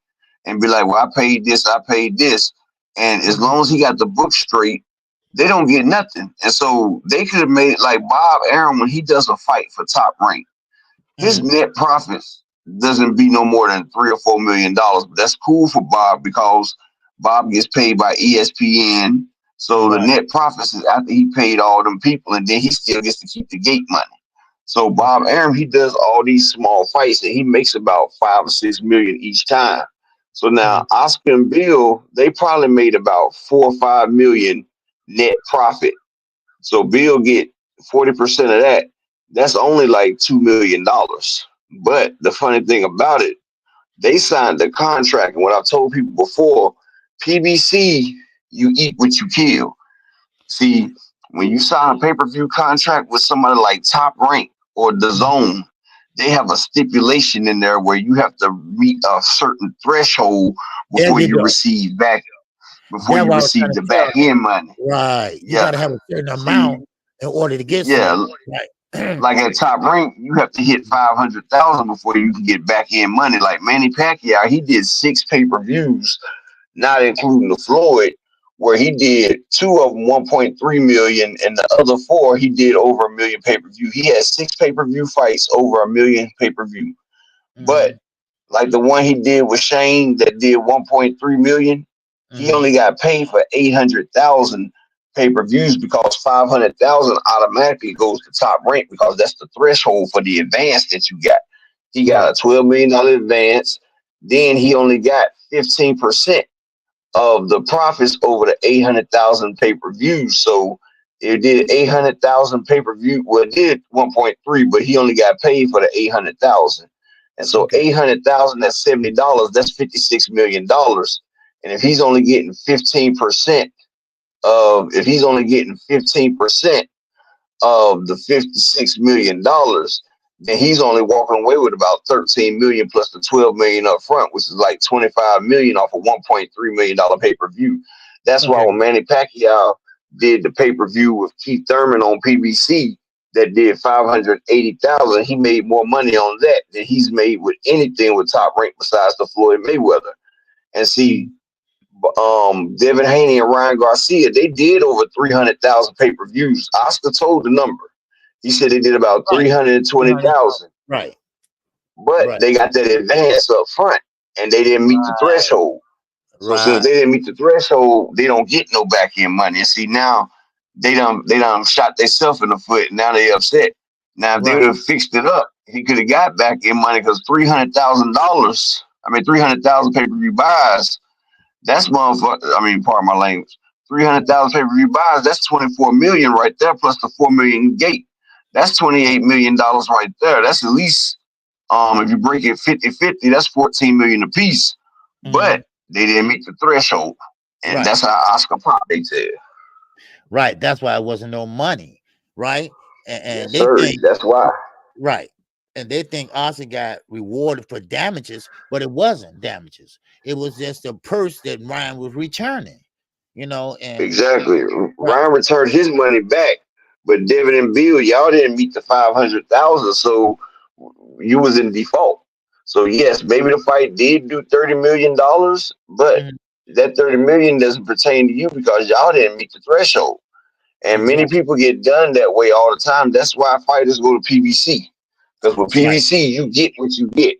and be like, well, I paid this. And as long as he got the book straight, they don't get nothing. And so they could have made like Bob Arum when he does a fight for Top Rank. His net profits doesn't be no more than $3 or $4 million. But that's cool for Bob because Bob gets paid by ESPN. So the net profits is after he paid all them people, and then he still gets to keep the gate money. So Bob Arum, he does all these small fights, and he makes about $5 or $6 million each time. So now Oscar and Bill, they probably made about $4 or $5 million net profit. So Bill get 40% of that. That's only like $2 million. But the funny thing about it, they signed the contract. And what I've told people before, PBC, you eat what you kill. See, when you sign a pay-per-view contract with somebody like Top Rank or DAZN, they have a stipulation in there where you have to meet a certain threshold before you receive back. Before you receive the back end money. Right. You got to have a certain amount in order to get something. Right. Like at Top Rank, you have to hit 500,000 before you can get back end money. Like Manny Pacquiao, he did 6 pay-per-views, not including the Floyd, where he did 2 of them 1.3 million, and the other 4 he did over $1 million pay-per-view. He had 6 pay-per-view fights over $1 million pay-per-view. But like the one he did with Shane that did 1.3 million, he only got paid for 800,000 pay-per-views because 500,000 automatically goes to Top Rank because that's the threshold for the advance that you got. He got a $12 million advance. Then he only got 15% of the profits over the 800,000 pay-per-views. So it did 800,000 pay-per-view. Well, it did 1.3, but he only got paid for the 800,000. And so 800,000 at $70, that's $56 million. And if he's only getting 15% of the $56 million, then he's only walking away with about 13 million plus the 12 million up front, which is like 25 million off a $1.3 million pay-per-view. That's why when Manny Pacquiao did the pay-per-view with Keith Thurman on PBC that did 580,000, he made more money on that than he's made with anything with Top Rank besides the Floyd Mayweather. And see, Devin Haney and Ryan Garcia, they did over 300,000 pay-per-views. Oscar told the number. He said they did about 320,000. Right. But they got that advance up front and they didn't meet the threshold. So since they didn't meet the threshold, they don't get no back end money. And see, now they done shot themselves in the foot. Now they upset. Now if they would have fixed it up, he could have got back end money because $300,000 pay-per-view buys. That's pardon my language. 300,000 pay-per-view buys, that's 24 million right there, plus the 4 million gate. That's $28 million right there. That's at least, if you break it 50-50, that's 14 million a piece. But they didn't meet the threshold. And that's how Oscar popped, they said. Right. That's why it wasn't no money. Right. And yes, sir. That's why. Right. And they think Oscar got rewarded for damages, but it wasn't damages. It was just a purse that Ryan was returning, and exactly. Ryan returned his money back, but Devin and Bill, y'all didn't meet the 500,000, so you was in default. So yes, maybe the fight did do $30 million, but that 30 million doesn't pertain to you because y'all didn't meet the threshold. And many people get done that way all the time. That's why fighters go to PBC. Because with PBC, you get what you get.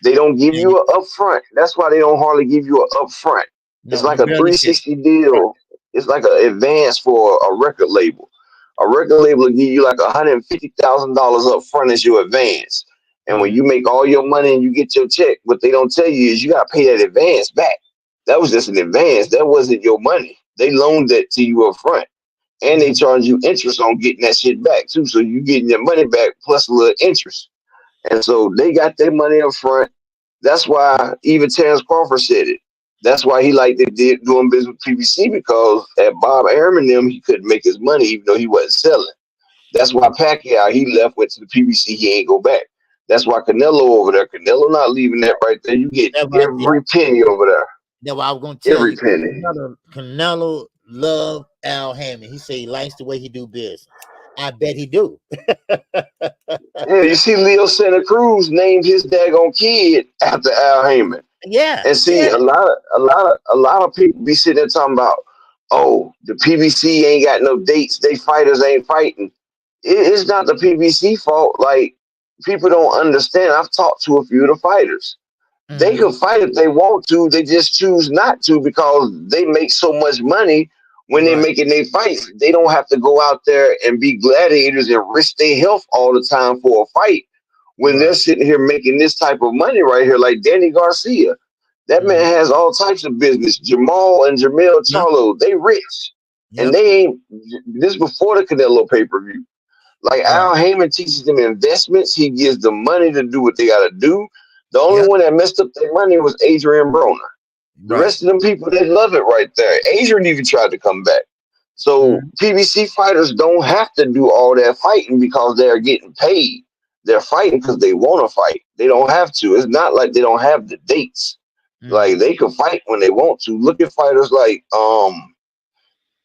They don't give you an upfront. That's why they don't hardly give you an upfront. It's like a 360 deal. It's like an advance for a record label. A record label will give you like $150,000 up front as your advance. And when you make all your money and you get your check, what they don't tell you is you got to pay that advance back. That was just an advance. That wasn't your money. They loaned that to you up front. and they charge you interest on getting that shit back too. So you getting your money back plus a little interest. And so they got their money up front. That's why even Terrence Crawford said it. That's why he liked it doing business with PBC, because at Bob Arum and them, he couldn't make his money even though he wasn't selling. That's why Pacquiao, he left, went to the PBC, he ain't go back. That's why Canelo over there. Canelo not leaving that right there. You get every penny over there. That's what I was gonna tell Every you. penny. Canelo love Al Hammond. He said he likes the way he do business. I bet he do. Yeah, you see Leo Santa Cruz named his daggone kid after Al Hammond. Yeah. And see, yeah. a lot of people be sitting there talking about, oh, the PBC ain't got no dates, they fighters ain't fighting. It's not the PBC fault. Like, people don't understand. I've talked to a few of the fighters. They can fight if they want to. They just choose not to because they make so much money when they're making their fights. They don't have to go out there and be gladiators and risk their health all the time for a fight when they're sitting here making this type of money right here, like Danny Garcia. That man has all types of business. Jamal and Jamel Charlo, they rich. And they ain't, this before the Canelo pay-per-view. Like Al Hammond teaches them investments. He gives them money to do what they got to do. The only one that messed up their money was Adrian Broner. The rest of them people, they love it right there. Adrian even tried to come back. So PBC fighters don't have to do all that fighting because they're getting paid. They're fighting because they want to fight. They don't have to. It's not like they don't have the dates. Like, they can fight when they want to. Look at fighters like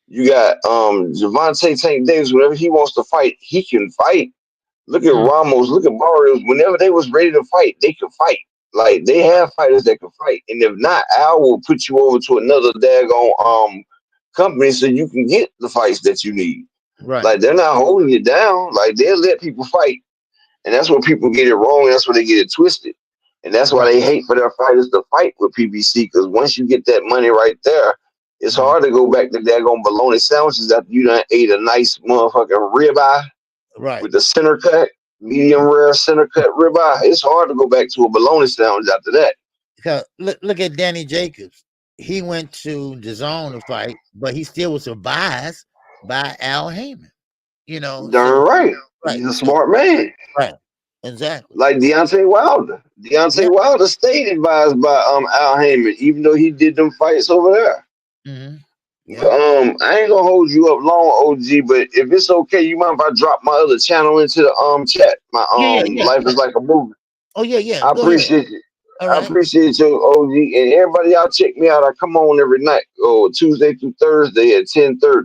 you got Gervonta Tank Davis. Whenever he wants to fight, he can fight. Look at Ramos. Look at Morrell. Whenever they was ready to fight, they could fight. Like, they have fighters that can fight. And if not, Al will put you over to another daggone company so you can get the fights that you need. Like, they're not holding you down. Like, they'll let people fight. And that's where people get it wrong. That's where they get it twisted. And that's why they hate for their fighters to fight with PBC, because once you get that money right there, it's hard to go back to daggone bologna sandwiches after you done ate a nice motherfucking ribeye with the center cut, medium rare center cut ribeye. It's hard to go back to a bologna sandwich after that. Because look at Danny Jacobs. He went to the zone to fight, but he still was advised by Al Hammond. You know, Darn right. He's a smart man. Right. Exactly. Like Deontay Wilder. Deontay Wilder stayed advised by Al Hammond, even though he did them fights over there. I ain't gonna hold you up long, OG, but if it's okay, you mind if I drop my other channel into the chat? My Life is Like a Movie. Oh yeah. I appreciate it. I appreciate you, OG, and everybody. Y'all check me out. I come on every night, Tuesday through Thursday at 10:30.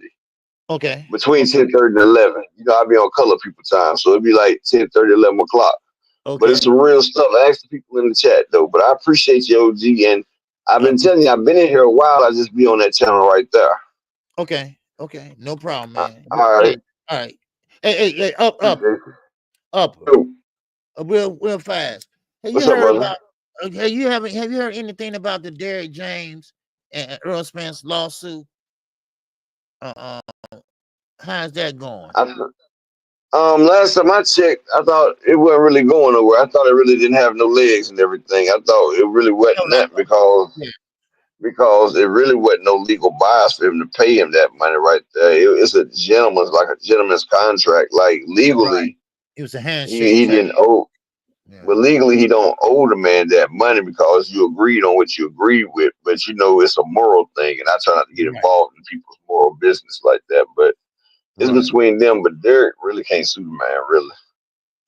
Okay. Between 10:30 and 11. You know, I be on color people time, so it'd be like 10:30, 11 o'clock. Okay. But it's some real stuff. I asked the people in the chat though. But I appreciate you, OG, and I've been telling you, I've been in here a while. I just be on that channel right there. Okay. No problem, man. All right. Hey, up. Real fast. Have you heard about? Have you heard anything about the Derrick James and Earl Spence lawsuit? How's that going? Last time I checked, I thought it wasn't really going nowhere. I thought it really didn't have no legs and everything. I thought it really wasn't that because it really wasn't no legal bias for him to pay him that money right there. It's a gentleman's contract. Like, legally, it was a handshake. He didn't owe. Yeah. But legally, he don't owe the man that money because you agreed on what you agreed with. But you know, it's a moral thing, and I try not to get involved in people's moral business like that. But it's between them. But Derrick really can't sue the man, really.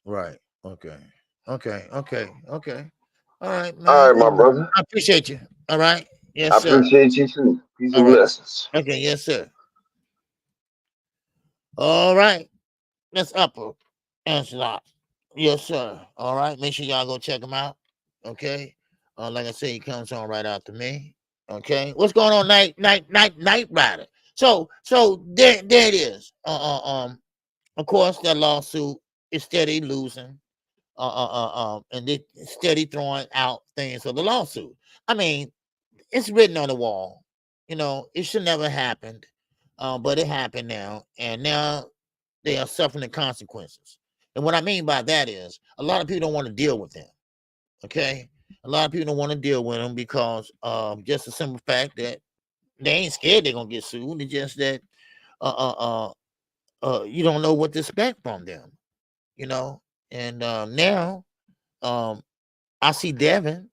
Right. Okay. All right, man. All right, my brother. I appreciate you. All right. Yes, sir. I appreciate you too. Peace and blessings. Okay. Yes, sir. All right. That's Upper Ancelot. Yes, sir. All right. Make sure y'all go check him out. Okay. Like I said, he comes on right after me. Okay. What's going on, Night Rider? So there it is. Of course, that lawsuit is steady losing. And they steady throwing out things of the lawsuit. I mean, it's written on the wall. You know, it should never happened. But it happened now, and now they are suffering the consequences. And what I mean by that is a lot of people don't want to deal with them. Okay. A lot of people don't want to deal with them because just the simple fact that they ain't scared they're gonna get sued. It's just that you don't know what to expect from them, you know. And now I see Devin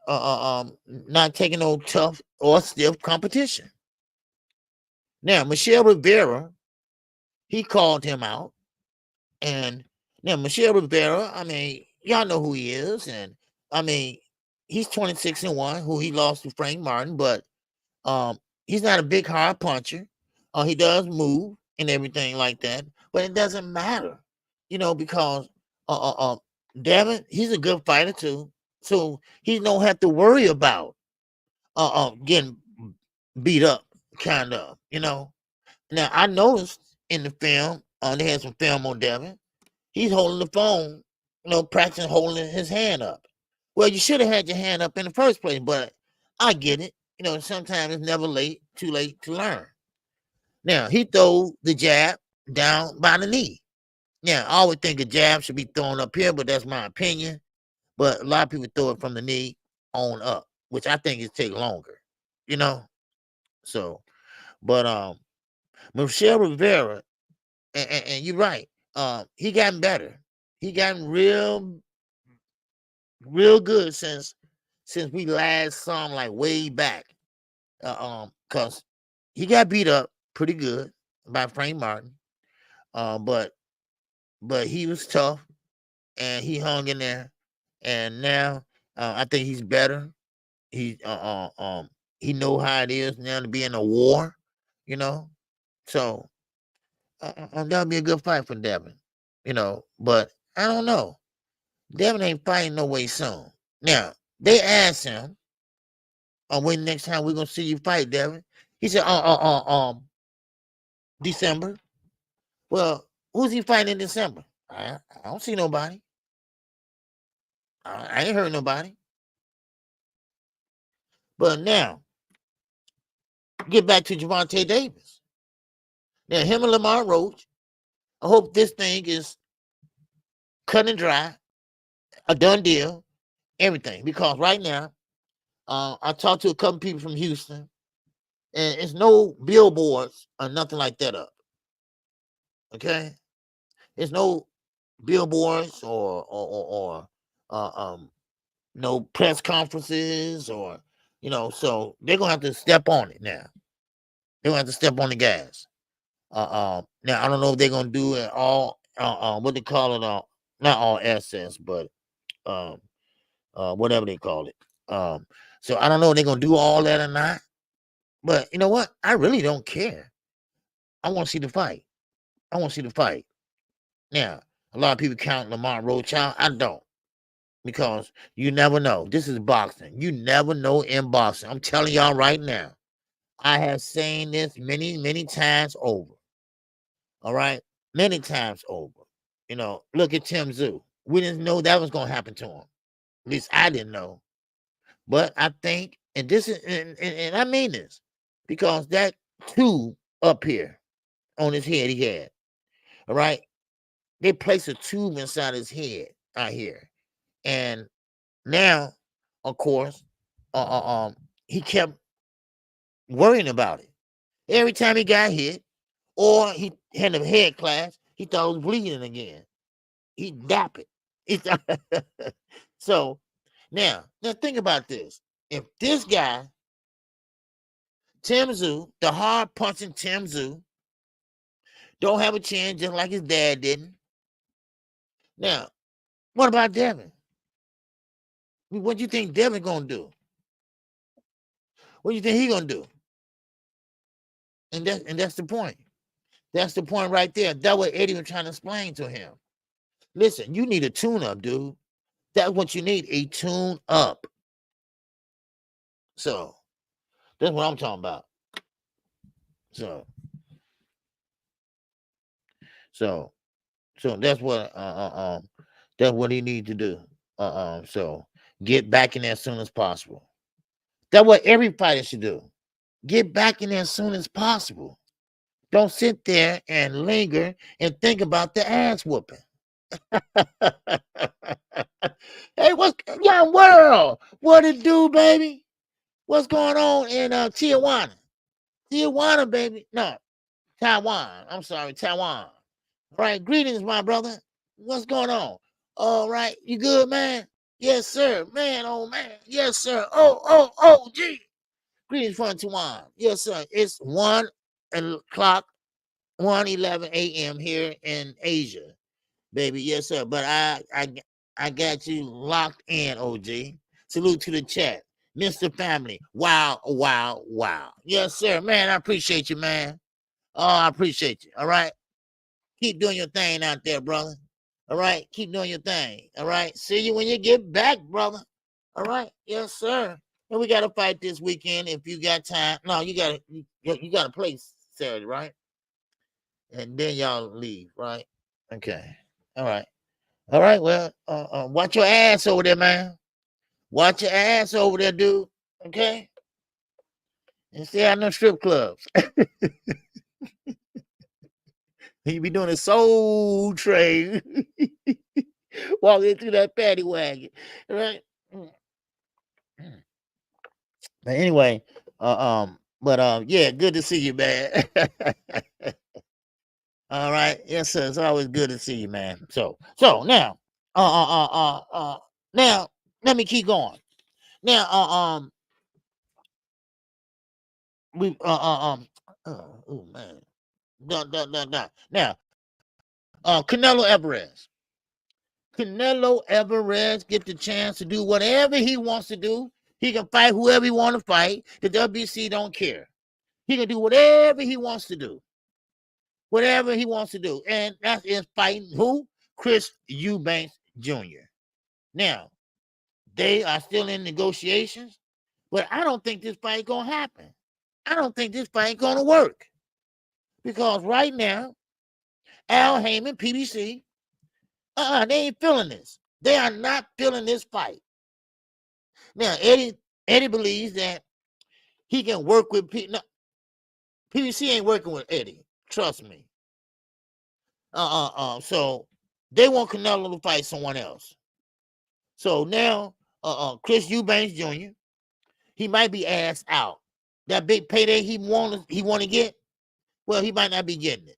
not taking no tough or stiff competition. Now Michelle Rivera, he called him out, and now Michelle Rivera, I mean, y'all know who he is, and I mean, he's 26-1, who he lost to Frank Martin, but he's not a big hard puncher. He does move and everything like that, but it doesn't matter, you know, because Devin, he's a good fighter too, so he don't have to worry about getting beat up, kind of, you know. Now I noticed in the film, they had some film on Devin. He's holding the phone, you know, practicing holding his hand up. Well, you should have had your hand up in the first place, but I get it. You know, sometimes it's never too late to learn. Now, he threw the jab down by the knee. Now, I always think a jab should be thrown up here, but that's my opinion. But a lot of people throw it from the knee on up, which I think it take longer, you know? So, but Michelle Rivera, and you're right, he gotten better. He gotten real good since we last saw him, like way back. Cause he got beat up pretty good by Frank Martin. But he was tough and he hung in there. And now I think he's better. He know how it is now to be in a war, you know. So that'll be a good fight for Devin, you know. But I don't know. Devin ain't fighting no way soon. Now they asked him, when next time we're gonna see you fight, Devin? He said, December. Well, who's he fighting in December? I don't see nobody. I ain't heard nobody. But now, get back to Gervonta Davis. Now, him and Lamar Roach, I hope this thing is cut and dry, a done deal, everything. Because right now, I talked to a couple people from Houston, and it's no billboards or nothing like that up. Okay? There's no billboards or no press conferences, or, you know, so they're gonna have to step on it now. They're gonna have to step on the gas. Now I don't know if they're gonna do it all what they call it, not all access, but whatever they call it. So I don't know if they're gonna do all that or not. But you know what? I really don't care. I want to see the fight. I want to see the fight. Now, a lot of people count Lamar Roach out. I don't. Because you never know. This is boxing. You never know in boxing. I'm telling y'all right now. I have seen this many, many times over. All right? Many times over. You know, look at Tim Tszyu. We didn't know that was going to happen to him. At least I didn't know. But I think, and this is, and I mean this, because that tube up here on his head he had, all right? They placed a tube inside his head out here. And now, of course, he kept worrying about it. Every time he got hit or he had a head clash, he thought it was bleeding again. He'd dap it. So now think about this. If this guy, Tim Tszyu, the hard punching Tim Tszyu, don't have a chin just like his dad didn't. Now, what about Devin? What do you think Devin gonna do? What do you think he gonna do? And that's the point. That's the point right there. That's what Eddie was trying to explain to him. Listen, you need a tune-up, dude. That's what you need, a tune-up. So that's what I'm talking about. So that's what he need to do. So get back in there as soon as possible. That's what every fighter should do. Get back in there as soon as possible. Don't sit there and linger and think about the ass whooping. Hey, what's young world? What it do, baby? What's going on in Tijuana? Tijuana, baby. No, Taiwan. I'm sorry, Taiwan. All right, greetings, my brother. What's going on? All right, you good, man? Yes, sir. Man, oh man. Yes, sir. Oh, gee. Greetings from Taiwan. Yes, sir. It's 1:11 a.m. here in Asia, baby. Yes, sir. But I got you locked in, OG. Salute to the chat. Mr. Family. Wow. Yes, sir. Man, I appreciate you, man. Oh, I appreciate you. All right. Keep doing your thing out there, brother. All right. Keep doing your thing. All right. See you when you get back, brother. All right. Yes, sir. And we got to fight this weekend if you got time. No, you got to play Saturday, right? And then y'all leave, right? Okay. All right. All right. Well, watch your ass over there, man. Watch your ass over there, dude. Okay. And stay out in no strip clubs. You be doing a soul train. Walking through that paddy wagon. Right? But anyway, yeah, good to see you, man. All right. Yes, sir. It's always good to see you, man. So now, now let me keep going. Now, oh man. Now, Canelo Alvarez. Canelo Alvarez get the chance to do whatever he wants to do. He can fight whoever he want to fight. The WBC don't care. He can do whatever he wants to do. Whatever he wants to do. And that is fighting who? Chris Eubanks Jr. Now, they are still in negotiations, but I don't think this fight going to happen. I don't think this fight going to work. Because right now, Al Heyman, PBC, they ain't feeling this. They are not feeling this fight. Now, Eddie believes that he can work with people. No, PBC ain't working with Eddie. Trust me. So they want Canelo to fight someone else. So now, Chris Eubanks Jr., he might be asked out. That big payday he want to get, well, he might not be getting it.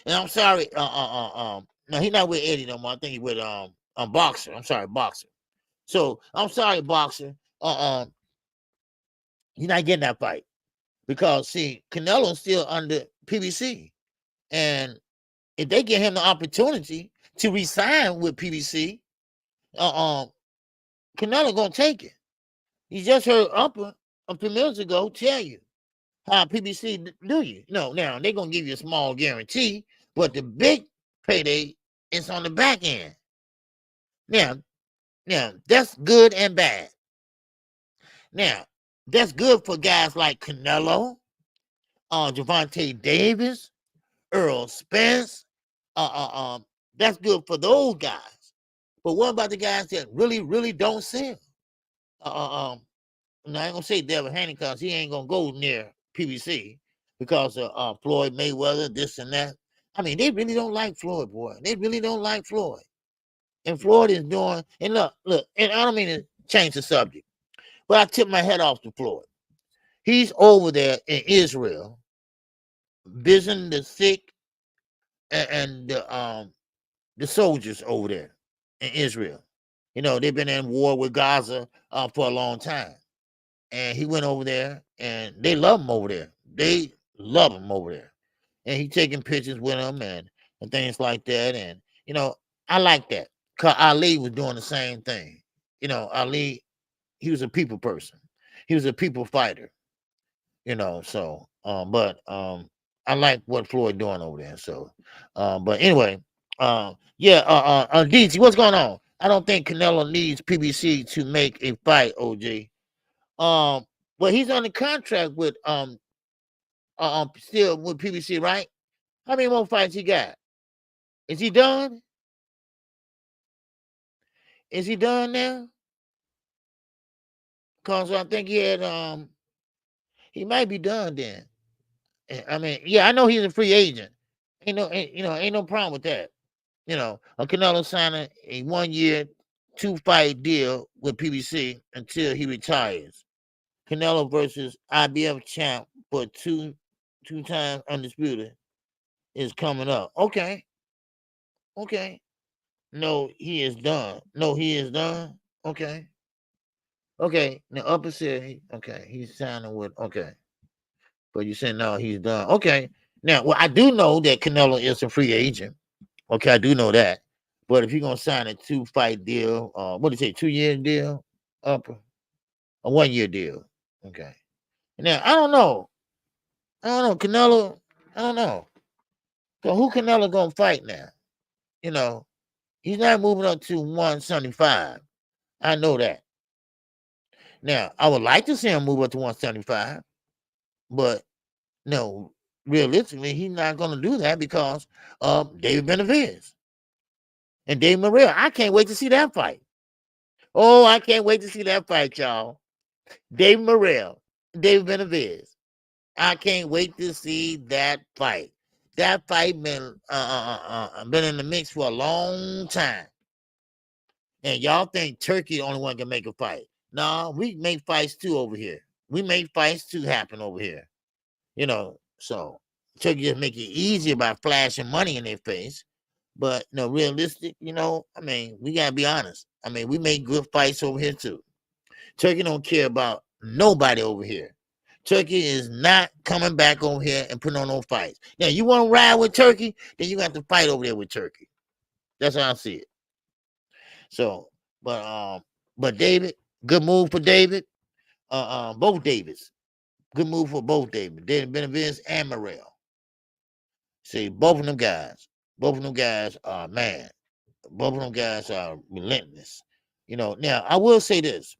And I'm sorry, no, he's not with Eddie no more. I think he's with Boxer. I'm sorry, Boxer. So I'm sorry, Boxer. He's not getting that fight because see, Canelo's still under PBC, and if they give him the opportunity to resign with PBC, Canelo gonna take it. You just heard Upper a few minutes ago tell you how PBC do you. No, now they're gonna give you a small guarantee, but the big payday is on the back end. Now that's good and bad. Now, that's good for guys like Canelo, Gervonta Davis, Earl Spence. That's good for those guys. But what about the guys that really don't sell? Now, I ain't gonna say Devin Haney because he ain't gonna go near PBC because of Floyd Mayweather, this and that. I mean, they really don't like Floyd, boy. They really don't like Floyd. And Floyd is doing, and look, and I don't mean to change the subject, but I tip my head off to Floyd. He's over there in Israel, visiting the sick and the soldiers over there in Israel. You know, they've been in war with Gaza for a long time. And he went over there, and they love him over there. They love him over there. And he taking pictures with him and things like that. And, you know, I like that. Because Ali was doing the same thing. You know, Ali, he was a people person. He was a people fighter. You know, so but I like what Floyd doing over there. So but anyway, DT, what's going on? I don't think Canelo needs PBC to make a fight, OG. But he's on the contract with still with PBC, right? How many more fights he got? Is he done? Is he done now? Because I think he had he might be done then. I mean, yeah, I know he's a free agent. Ain't no problem with that. You know, Canelo signed a 1 year, 2-fight deal with PBC until he retires. Canelo versus IBF champ for two times undisputed is coming up. Okay. Okay. No, he is done. No, he is done. Okay. Okay. Now upper said okay, he's signing with okay. But you said no, he's done. Okay. Now, well, I do know that Canelo is a free agent. Okay, I do know that. But if you're gonna sign a 2-fight deal, what do you say, 2-year deal, upper, a 1-year deal. Okay. Now I don't know. Canelo. I don't know. So who Canelo gonna fight now? You know, he's not moving up to 175. I know that. Now, I would like to see him move up to 175, but no, realistically, he's not going to do that because of David Benavidez and Dave Morrell. I can't wait to see that fight. Oh, I can't wait to see that fight, y'all. Dave Morrell, David Benavidez. I can't wait to see that fight. That fight been in the mix for a long time. And y'all think Turkey the only one can make a fight. No, we make fights too over here. We make fights too happen over here. You know, so Turkey just make it easier by flashing money in their face. But no, realistic, you know, I mean, we gotta be honest. I mean, we make good fights over here too. Turkey don't care about nobody over here. Turkey is not coming back over here and putting on no fights. Now, you want to ride with Turkey, then you got to fight over there with Turkey. That's how I see it. So, but David, good move for David. Both Davids, good move for both David Benavidez and Morrell. See, both of them guys are man. Both of them guys are relentless. You know. Now, I will say this,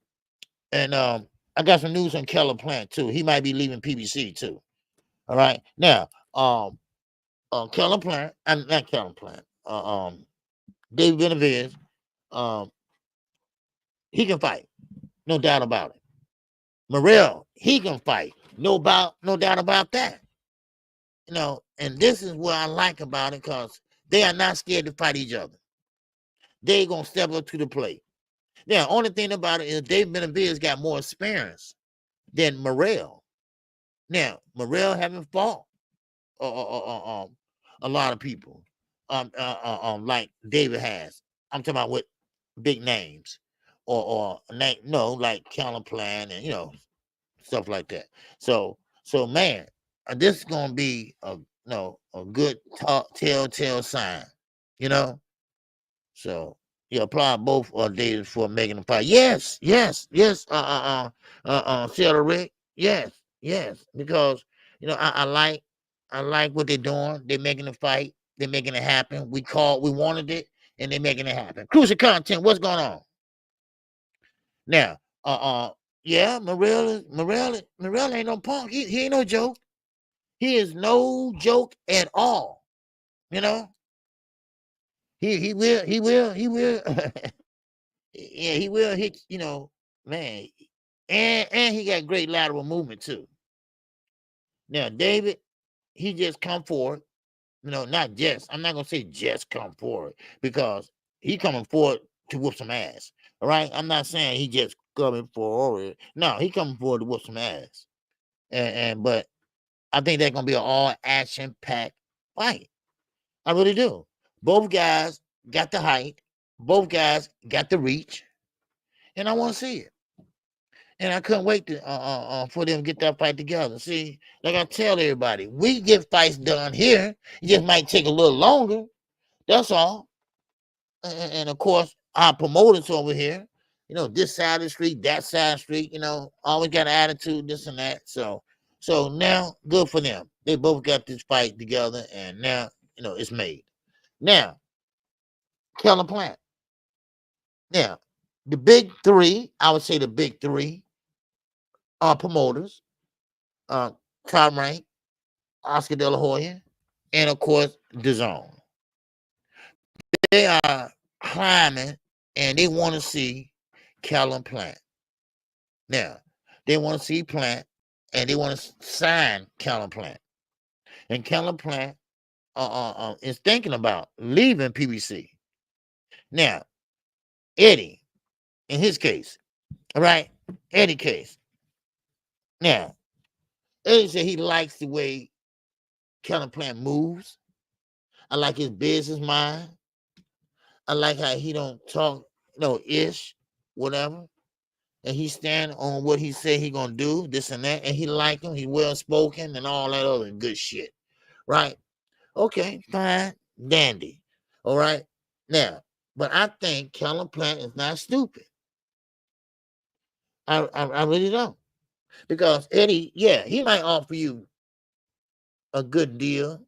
and I got some news on Keller Plant too. He might be leaving PBC too. All right. Now, Keller Plant, I'm not Keller Plant. David Benavidez, he can fight, no doubt about it. Morrell, he can fight, no doubt about that. You know, and this is what I like about it because they are not scared to fight each other. They're gonna step up to the plate. Now, only thing about it is David Benavidez got more experience than Morrell. Now, Morrell haven't fought a lot of people, like David has. I'm talking about with big names, like Keller Plant and stuff like that. So man, this is gonna be a good telltale sign, you know. So you applaud both David for making the fight. Yes. Sarah Rick. Yes, because I like what they're doing. They're making the fight. They're making it happen. We wanted it, and they're making it happen. Crucial content. What's going on now? Yeah, Morrell ain't no punk. He ain't no joke. He is no joke at all. You know. He will. Yeah, he will hit. Man, and he got great lateral movement too. Now, David, he just come forward. Not just. I'm not gonna say just come forward because he coming forward to whoop some ass. All right. I'm not saying he just coming forward. No, he coming forward to whoop some ass. But I think that's gonna be an all action packed fight. I really do. Both guys got the height. Both guys got the reach, and I want to see it. And I couldn't wait to for them to get that fight together. See, like I tell everybody, we get fights done here. It just might take a little longer. That's all. And of course, our promoters over here, this side of the street, that side of the street, always got an attitude, this and that. So now, good for them. They both got this fight together, and now, it's made. Now, Keller Plant. Now, the big three, I would say the big three are promoters. Top Rank, Oscar De La Hoya, and of course, DAZN. They are climbing and they want to see Keller Plant. Now, they want to see Plant and they want to sign Keller Plant. And Keller Plant is thinking about leaving PBC. Now, Eddie, in his case, all right, Eddie case. Now, Eddie said he likes the way Keller Plant moves. I like his business mind. I like how he don't talk, ish, whatever. And he stand on what he say he gonna do, this and that. And he like him. He well spoken and all that other good shit. Right? Okay, fine, dandy. All right. Now, but I think Kellen Plant is not stupid. I really don't. Because Eddie, yeah, he might offer you a good deal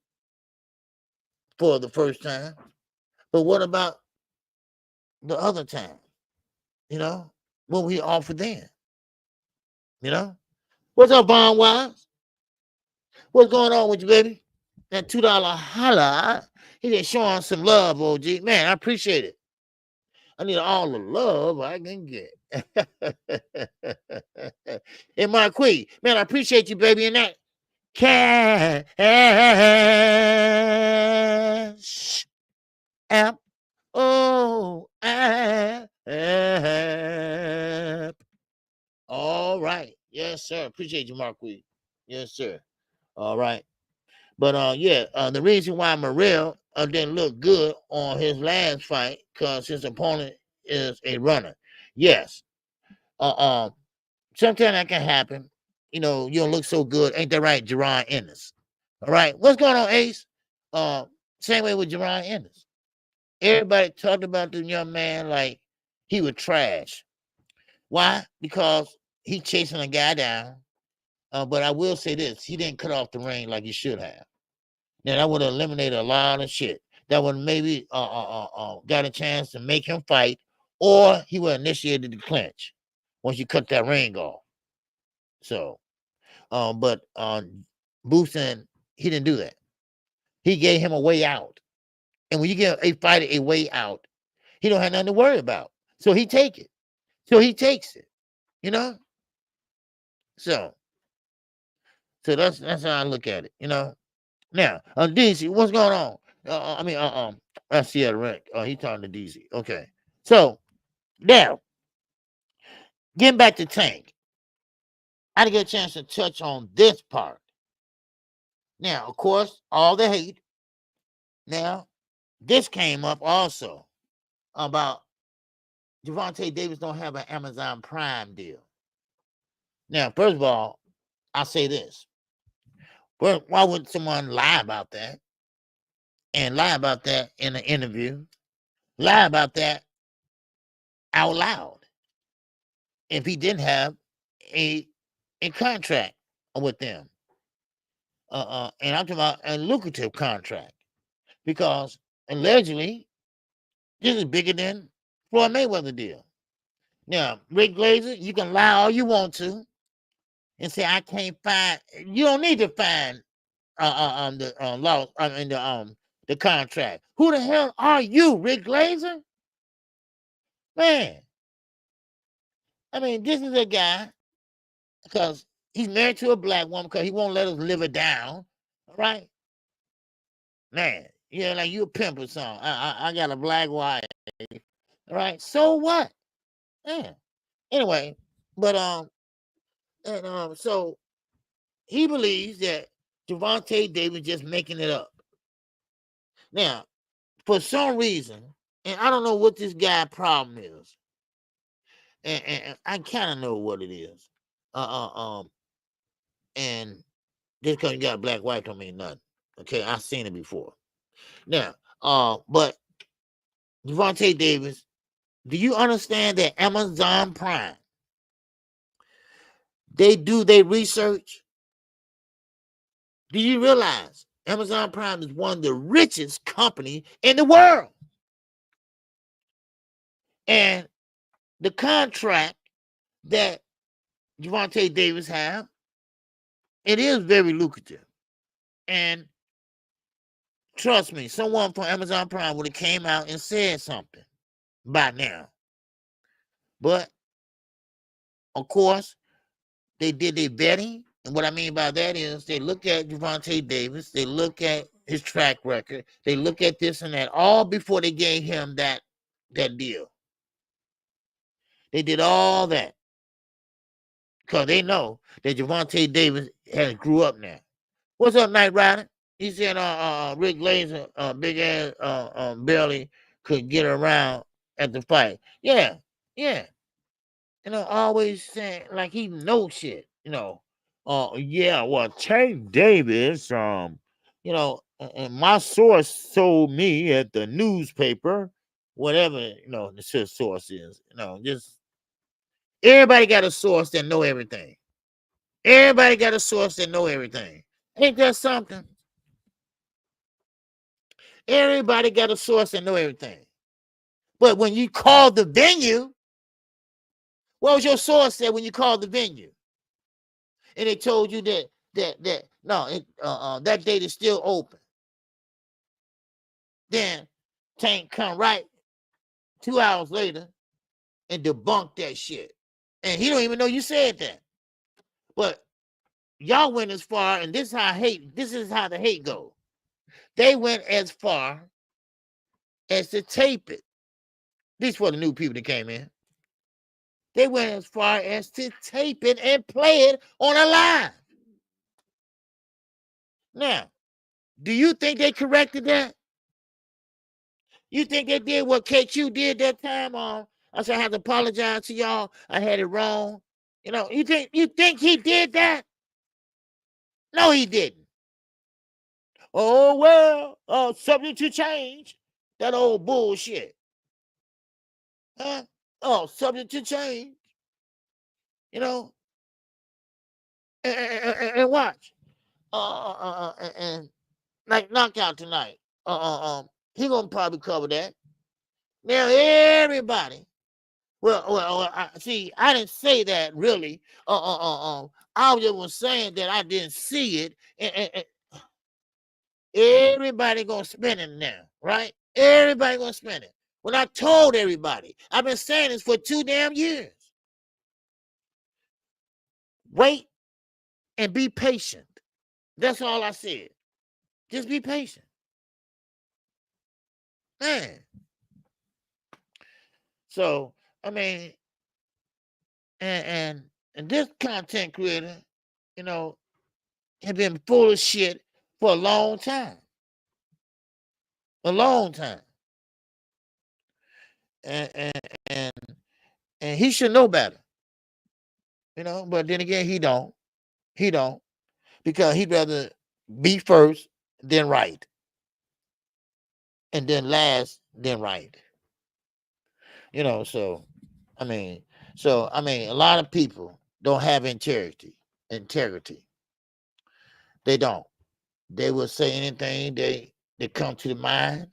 for the first time. But what about the other time? What we offer then? What's up, Von Wise? What's going on with you, baby? That $2 holla. He just showing some love, OG. Man, I appreciate it. I need all the love I can get. And Marquis, man, I appreciate you, baby, in that cash app. Oh, app. All right. Yes, sir. Appreciate you, Marquis. Yes, sir. All right. But the reason why Morrell didn't look good on his last fight because his opponent is a runner. Yes. Sometimes that can happen. You don't look so good. Ain't that right, Jerron Ennis? All right. What's going on, Ace? Same way with Jerron Ennis. Everybody talked about the young man like he was trash. Why? Because he chasing a guy down. But I will say this: he didn't cut off the ring like he should have. Now that would have eliminated a lot of shit. That would maybe got a chance to make him fight, or he would have initiated the clinch once you cut that ring off. So, but Booson, he didn't do that. He gave him a way out, and when you give a fighter a way out, he don't have nothing to worry about. So he take it. So he takes it. So that's how I look at it. Now, DC, what's going on? That's Seattle Rick. He talking to DC. Okay. So now, getting back to Tank, I didn't get a chance to touch on this part. Now, of course, all the hate. Now, this came up also about Gervonta Davis don't have an Amazon Prime deal. Now, first of all, I'll say this. Why would someone lie about that? And lie about that in an interview? Lie about that out loud if he didn't have a contract with them. And I'm talking about a lucrative contract because allegedly this is bigger than Floyd Mayweather deal. Now, Rick Glazer, you can lie all you want to and say I can't find. You don't need to find the law. The contract. Who the hell are you, Rick Glazer? Man, I mean, this is a guy because he's married to a black woman because he won't let us live it down. All right, man. Like you a pimp or something. I got a black wife. All right, so what? Yeah. Anyway, but so he believes that Gervonta Davis just making it up. Now, for some reason, and I don't know what this guy problem is, and I kind of know what it is. And just because you got a black wife don't mean nothing. Okay, I've seen it before. Now, but Gervonta Davis, do you understand that Amazon Prime, they do their research? Do you realize Amazon Prime is one of the richest company in the world? And the contract that Gervonta Davis have, it is very lucrative. And trust me, someone from Amazon Prime would have came out and said something by now. But, of course, they did their vetting. And what I mean by that is they look at Gervonta Davis, they look at his track record, they look at this and that, all before they gave him that deal. They did all that because they know that Gervonta Davis has grew up now. What's up, Knight Rider? He said Rick Laser, big ass belly could get around at the fight. Yeah, yeah. Always saying like he knows shit. Yeah. Well, Tank Davis, and my source told me at the newspaper, whatever the source is. Just everybody got a source that know everything. Everybody got a source that know everything. Ain't that something? Everybody got a source that know everything. But when you called the venue, what was your source said when you called the venue? And they told you that that date is still open. Then Tank come right 2 hours later and debunk that shit. And he don't even know you said that. But y'all went as far, and this is how the hate goes. They went as far as to tape it. These for the new people that came in. They went as far as to tape it and play it on a live. Now, do you think they corrected that? You think they did what KQ did that time? I said I have to apologize to y'all. I had it wrong. You think he did that? No, he didn't. Oh well, subject to change. That old bullshit. Huh? Oh, subject to change. And watch. And like knockout tonight. He gonna probably cover that. Now everybody. Well, see, I didn't say that really. I just was saying that I didn't see it, and everybody gonna spend it now, right? Everybody gonna spend it. When I told everybody, I've been saying this for 2 damn years. Wait and be patient. That's all I said. Just be patient, man. So I mean, and this content creator, have been full of shit for a long time. A long time. And he should know better. But then again, he don't. He don't. Because he'd rather be first than right. And then last than right. So I mean, a lot of people don't have integrity. They don't. They will say anything they come to the mind.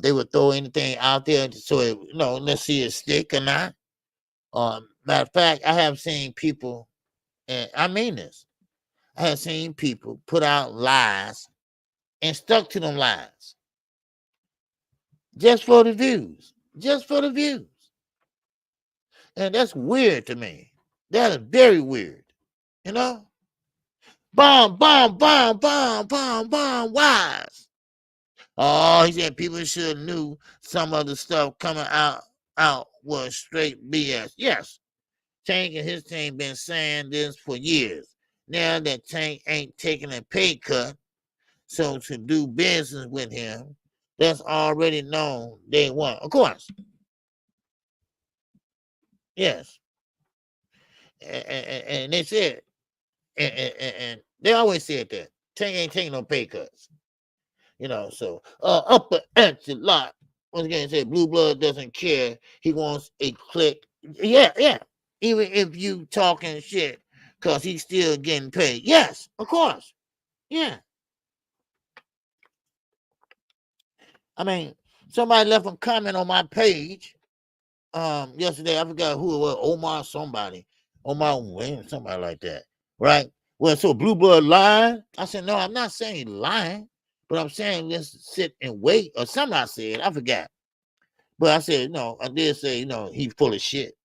They would throw anything out there so let's see it stick or not. Matter of fact, I have seen people, and I mean this, I have seen people put out lies and stuck to them lies just for the views. Just for the views. And that's weird to me. That is very weird. Bomb, WIZE. Oh, he said people should have knew some of the stuff coming out was straight BS. Yes, Tank and his team been saying this for years. Now that Tank ain't taking a pay cut, so to do business with him, that's already known day one. Of course. Yes. And they said, and they always said that Tank ain't taking no pay cuts. So upper echelon. Once again, say Blue Blood doesn't care. He wants a click. Yeah. Even if you talking shit, because he's still getting paid. Yes, of course. Yeah. I mean, somebody left a comment on my page yesterday. I forgot who it was. Omar somebody. Omar Wayne, somebody like that. Right? Well, so Blue Blood lying? I said, no, I'm not saying lying. But I'm saying let's sit and wait, or something I said, I forgot. But I said, no, I did say, he's full of shit.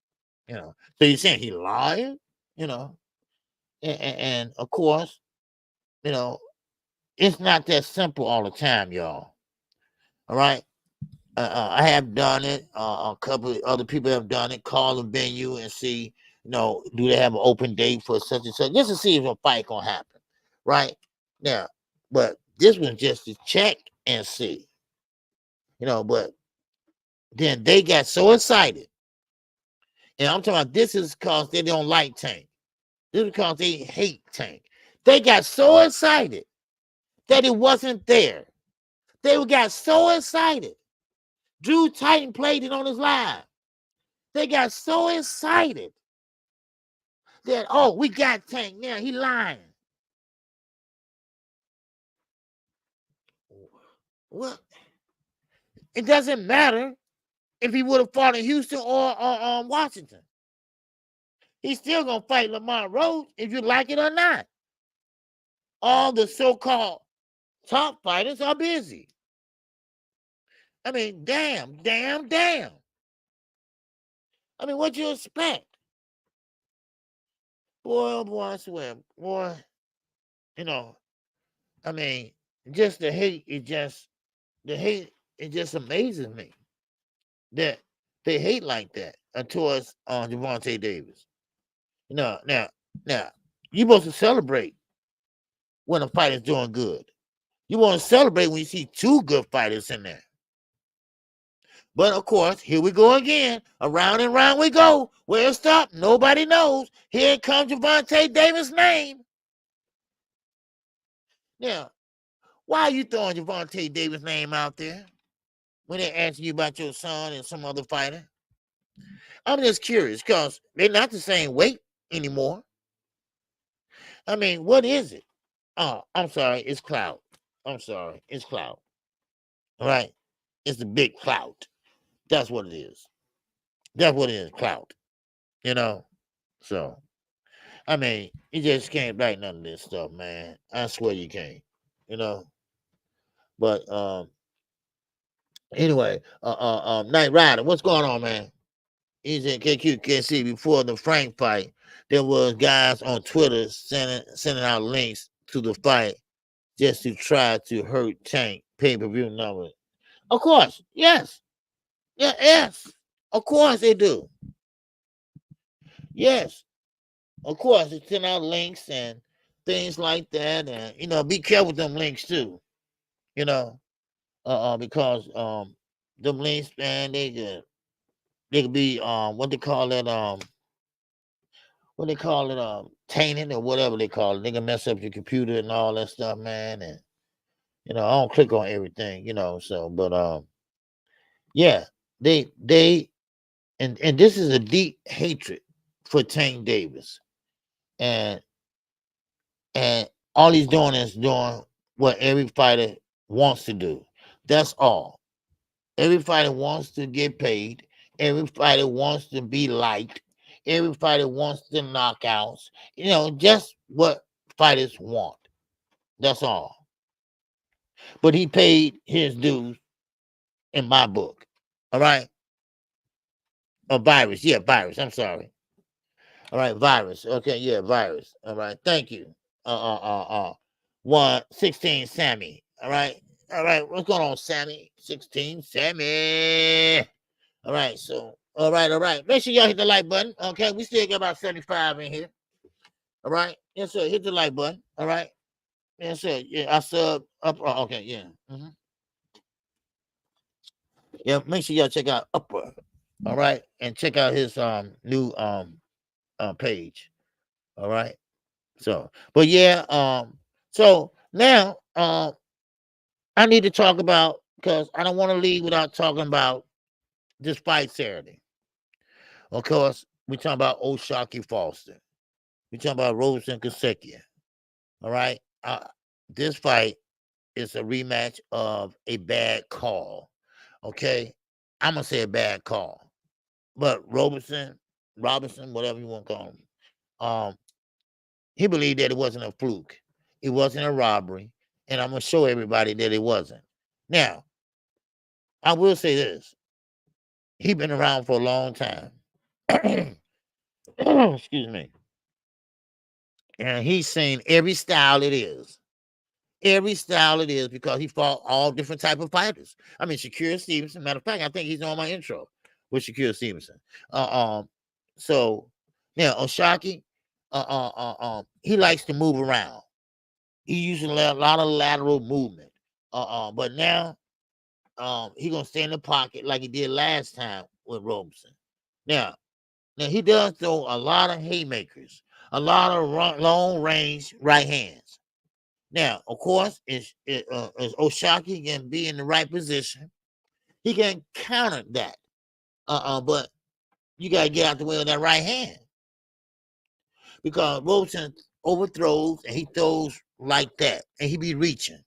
So you're saying he lying? And of course, it's not that simple all the time, y'all. All right. I have done it. A couple of other people have done it. Call the venue and see, do they have an open date for such and such, just to see if a fight gonna happen. Right now, But this was just to check and see, but then they got so excited. And I'm talking about this is because they don't like Tank. This is because they hate Tank. They got so excited that it wasn't there. They got so excited. Drew Titan played it on his live. They got so excited that, oh, we got Tank now. He lying. Well, it doesn't matter if he would have fought in Houston or Washington. He's still going to fight Lamar Roach if you like it or not. All the so-called top fighters are busy. I mean, damn. I mean, what you expect? Boy, oh boy, I swear. Boy, I mean, just the hate, it just amazes me that they hate like that towards Gervonta Davis. Now, you're supposed to celebrate when a fighter's doing good. You want to celebrate when you see two good fighters in there. But of course, here we go again. Around and round we go. Where it stopped, nobody knows. Here comes Gervonta Davis' name. Now, why are you throwing Gervonta Davis' name out there when they're asking you about your son and some other fighter? I'm just curious because they're not the same weight anymore. I mean, what is it? Oh, I'm sorry. It's clout. I'm sorry. It's clout. All right? It's the big clout. That's what it is. That's what it is, clout. So, I mean, you just can't write none of this stuff, man. I swear you can't. But anyway, Knight Rider, what's going on, man? He's in KQKC. Before the Frank fight, there was guys on Twitter sending out links to the fight just to try to hurt Tank pay-per-view numbers. Of course, yes. Yeah, yes. Of course they do. Yes. Of course, they send out links and things like that. And, be careful with them links too. Because them links, man, they could be what they call it, tainted or whatever they call it. They can mess up your computer and all that stuff, man. And I don't click on everything, but yeah, they and this is a deep hatred for Tank Davis. And all he's doing is doing what every fighter wants to do. That's all. Every fighter wants to get paid. Every fighter wants to be liked. Every fighter wants the knockouts. Just what fighters want. That's all. But he paid his dues in my book. All right? Virus. Yeah, Virus. I'm sorry. All right, Virus. Okay, yeah, Virus. All right, thank you. 116 Sammy. All right. What's going on, Sammy? 16 Sammy. All right, so all right. Make sure y'all hit the like button. Okay, we still got about 75 in here. All right. Yes, sir. Hit the like button. All right. Yes, sir. Yeah, I sub up. Okay, yeah. Yeah, make sure y'all check out Upper. All right, and check out his new page. All right. So, but yeah, so now I need to talk about, because I don't want to leave without talking about this fight Saturday. Of course, we talking about O'Shaquie Foster. We talking about Roach and Kasecki. All right. This fight is a rematch of a bad call. Okay. I'm gonna say a bad call. But Robinson, whatever you want to call him, he believed that it wasn't a fluke. It wasn't a robbery. And I'm going to show everybody that it wasn't. Now, I will say this. He's been around for a long time. Excuse me. And he's seen every style it is. Every style it is, because he fought all different type of fighters. I mean, Shakur Stevenson, matter of fact, I think he's on my intro with Shakur Stevenson. So now O'Shaquie, he likes to move around. He using a lot of lateral movement. But now he gonna stay in the pocket like he did last time with Robeson. Now he does throw a lot of haymakers, a lot of long range right hands. Now, of course, is Oshaki can be in the right position. He can counter that. But you gotta get out the way of that right hand because Robeson overthrows and he throws like that, and he be reaching.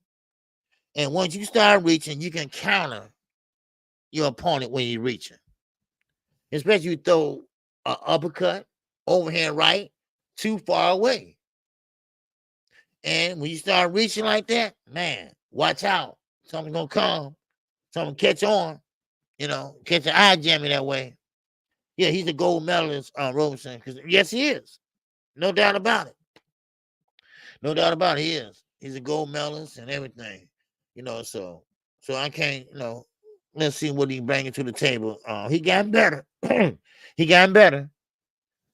And once you start reaching, you can counter your opponent when you're reaching. Especially you throw an uppercut, overhand right, too far away. And when you start reaching like that, man, watch out. Something's gonna come. Something catch on. Catch an eye jamming that way. Yeah, he's a gold medalist, Robeson. Because yes, he is. No doubt about it. No doubt about it, he is. He's a gold medalist and everything. So I can't, let's see what he bringing to the table. He got better. He got better.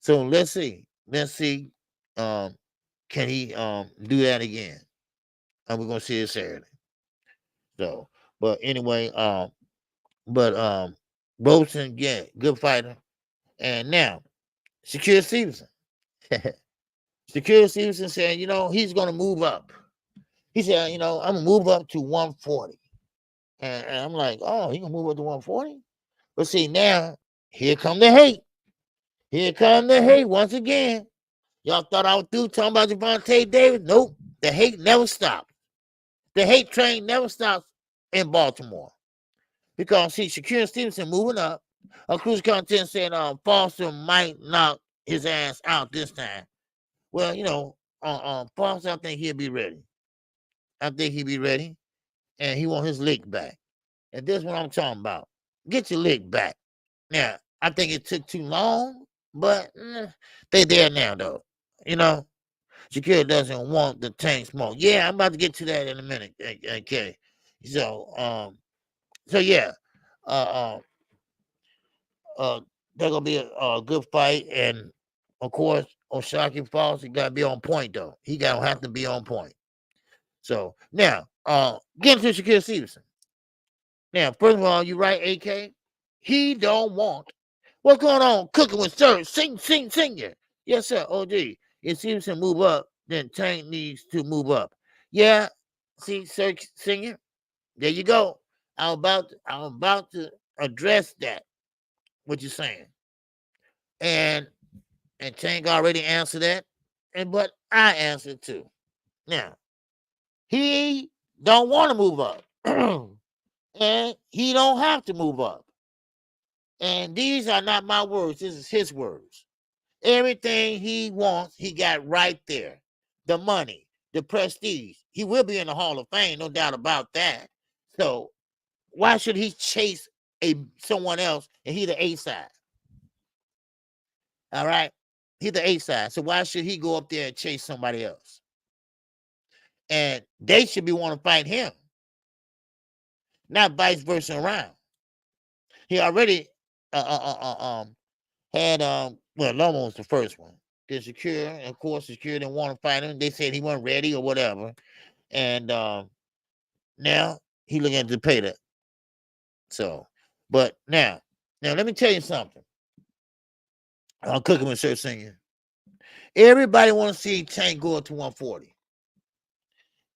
So let's see. Can he do that again? And we're gonna see it Saturday. So, but anyway, Robeson, yeah, good fighter. And now, Shakur Stevenson. Shakur Stevenson said, he's gonna move up. He said, I'm gonna move up to 140. And I'm like, oh, he gonna move up to 140? But see, now, here come the hate. Here come the hate once again. Y'all thought I was through talking about Gervonta Davis? Nope. The hate never stopped. The hate train never stops in Baltimore. Because, see, Shakur Stevenson moving up. Cruise Content said Foster might knock his ass out this time. Well, Foster, I think he'll be ready. And he want his lick back. And this is what I'm talking about. Get your lick back. Now, I think it took too long, but they there now, though. Shakur doesn't want the tank smoke. Yeah, I'm about to get to that in a minute. Okay. So yeah. They're gonna be a good fight, and of course, Oshaki Falls, he gotta be on point though. He gotta have to be on point. So now, getting to Shakur Stevenson. Now, first of all, you right, AK. He don't want. What's going on? Cooking with Sir. Sing. Yes, sir. OG. If Stevenson move up, then Tank needs to move up. Yeah. See, Sir Senior. There you go. I'm about to address that. What you're saying. And Tank already answered that. But I answered too. Now, he don't want to move up. And he don't have to move up. And these are not my words. This is his words. Everything he wants, he got right there. The money, the prestige. He will be in the Hall of Fame, no doubt about that. So why should he chase someone else and he the A side? All right? He the A side. So why should he go up there and chase somebody else? And they should be wanting to fight him. Not vice versa around. He already had Lamar was the first one. Then Shakur, and of course, Shakur didn't want to fight him. They said he wasn't ready or whatever. And now he looking at the pay that. So, but now let me tell you something. I'm cooking with Sir Senior. Everybody want to see Tank go up to 140.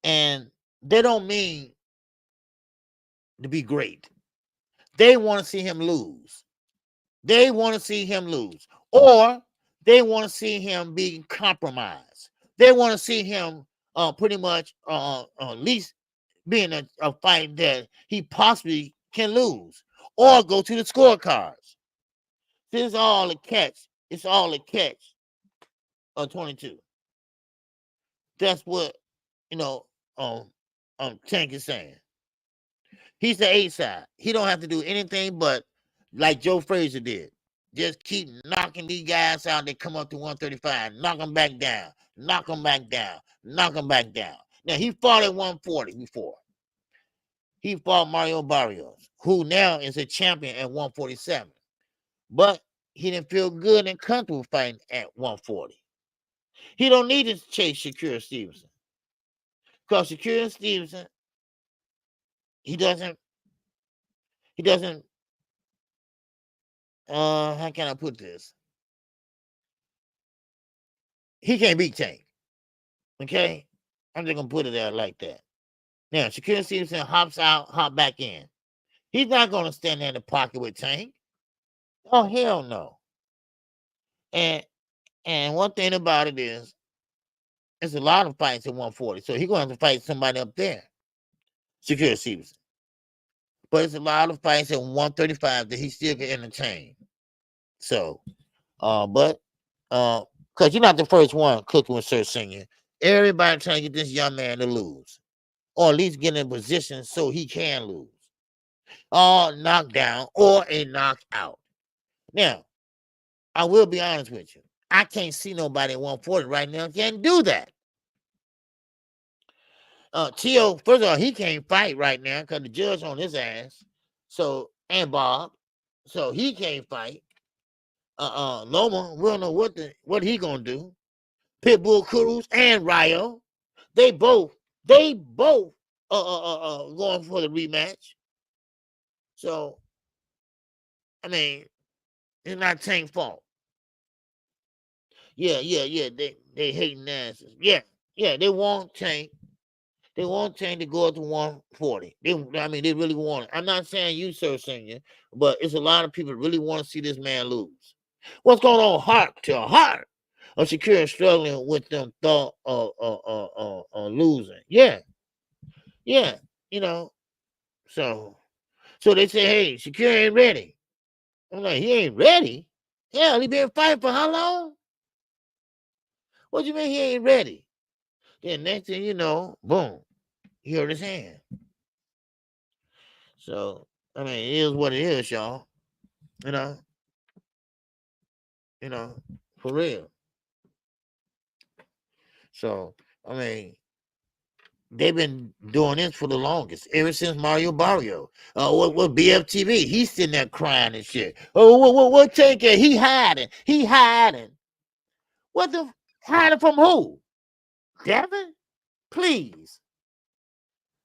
And they don't mean to be great. They want to see him lose. They want to see him lose. Or they want to see him being compromised. They want to see him pretty much at least being a fight that he possibly can lose or go to the scorecards. This is all a catch. It's all a catch of 22. That's what, Tank is saying. He's the A side. He don't have to do anything but like Joe Frazier did. Just keep knocking these guys out. They come up to 135. Knock them back down. Knock them back down. Knock them back down. Now, he fought at 140 before. He fought Mario Barrios, who now is a champion at 147. But he didn't feel good and comfortable fighting at 140. He don't need to chase Shakur Stevenson. Because Shakur and Stevenson, he doesn't, how can I put this? He can't beat Tank. Okay? I'm just gonna put it there like that. Now, Shakur Stevenson hops out, hop back in. He's not gonna stand there in the pocket with Tank. Oh, hell no. And one thing about it is, there's a lot of fights at 140. So he's gonna have to fight somebody up there. Shakur Stevenson. But it's a lot of fights at 135 that he still can entertain. So, because you're not the first one cooking with Sir Senior. Everybody trying to get this young man to lose, or at least get in a position so he can lose, or knock down, or a knockout. Now, I will be honest with you. I can't see nobody at 140 right now can do that. Tio, first of all, he can't fight right now because the judge on his ass. So, and Bob, so he can't fight. Loma, we don't know what he gonna do. Pitbull Cruz and Ryo, they both going for the rematch. So, I mean, it's not Tank's fault. Yeah. They hating asses. Yeah, they want Tank. They want Tank to go up to 140. They really want it. I'm not saying you, Sir Senior, but it's a lot of people really want to see this man lose. What's going on? Heart to heart. Shakur struggling with them thought losing. Yeah. So they say, hey, Shakur ain't ready. I'm like, he ain't ready? Hell, he been fighting for how long? What do you mean he ain't ready? Then next thing you know, boom, he hurt his hand. So, it is what it is, y'all. For real. So, they've been doing this for the longest, ever since Mario Barrio. What BFTV? He's sitting there crying and shit. Oh, what Tank? He hiding. What the hiding from who? Devin? Please.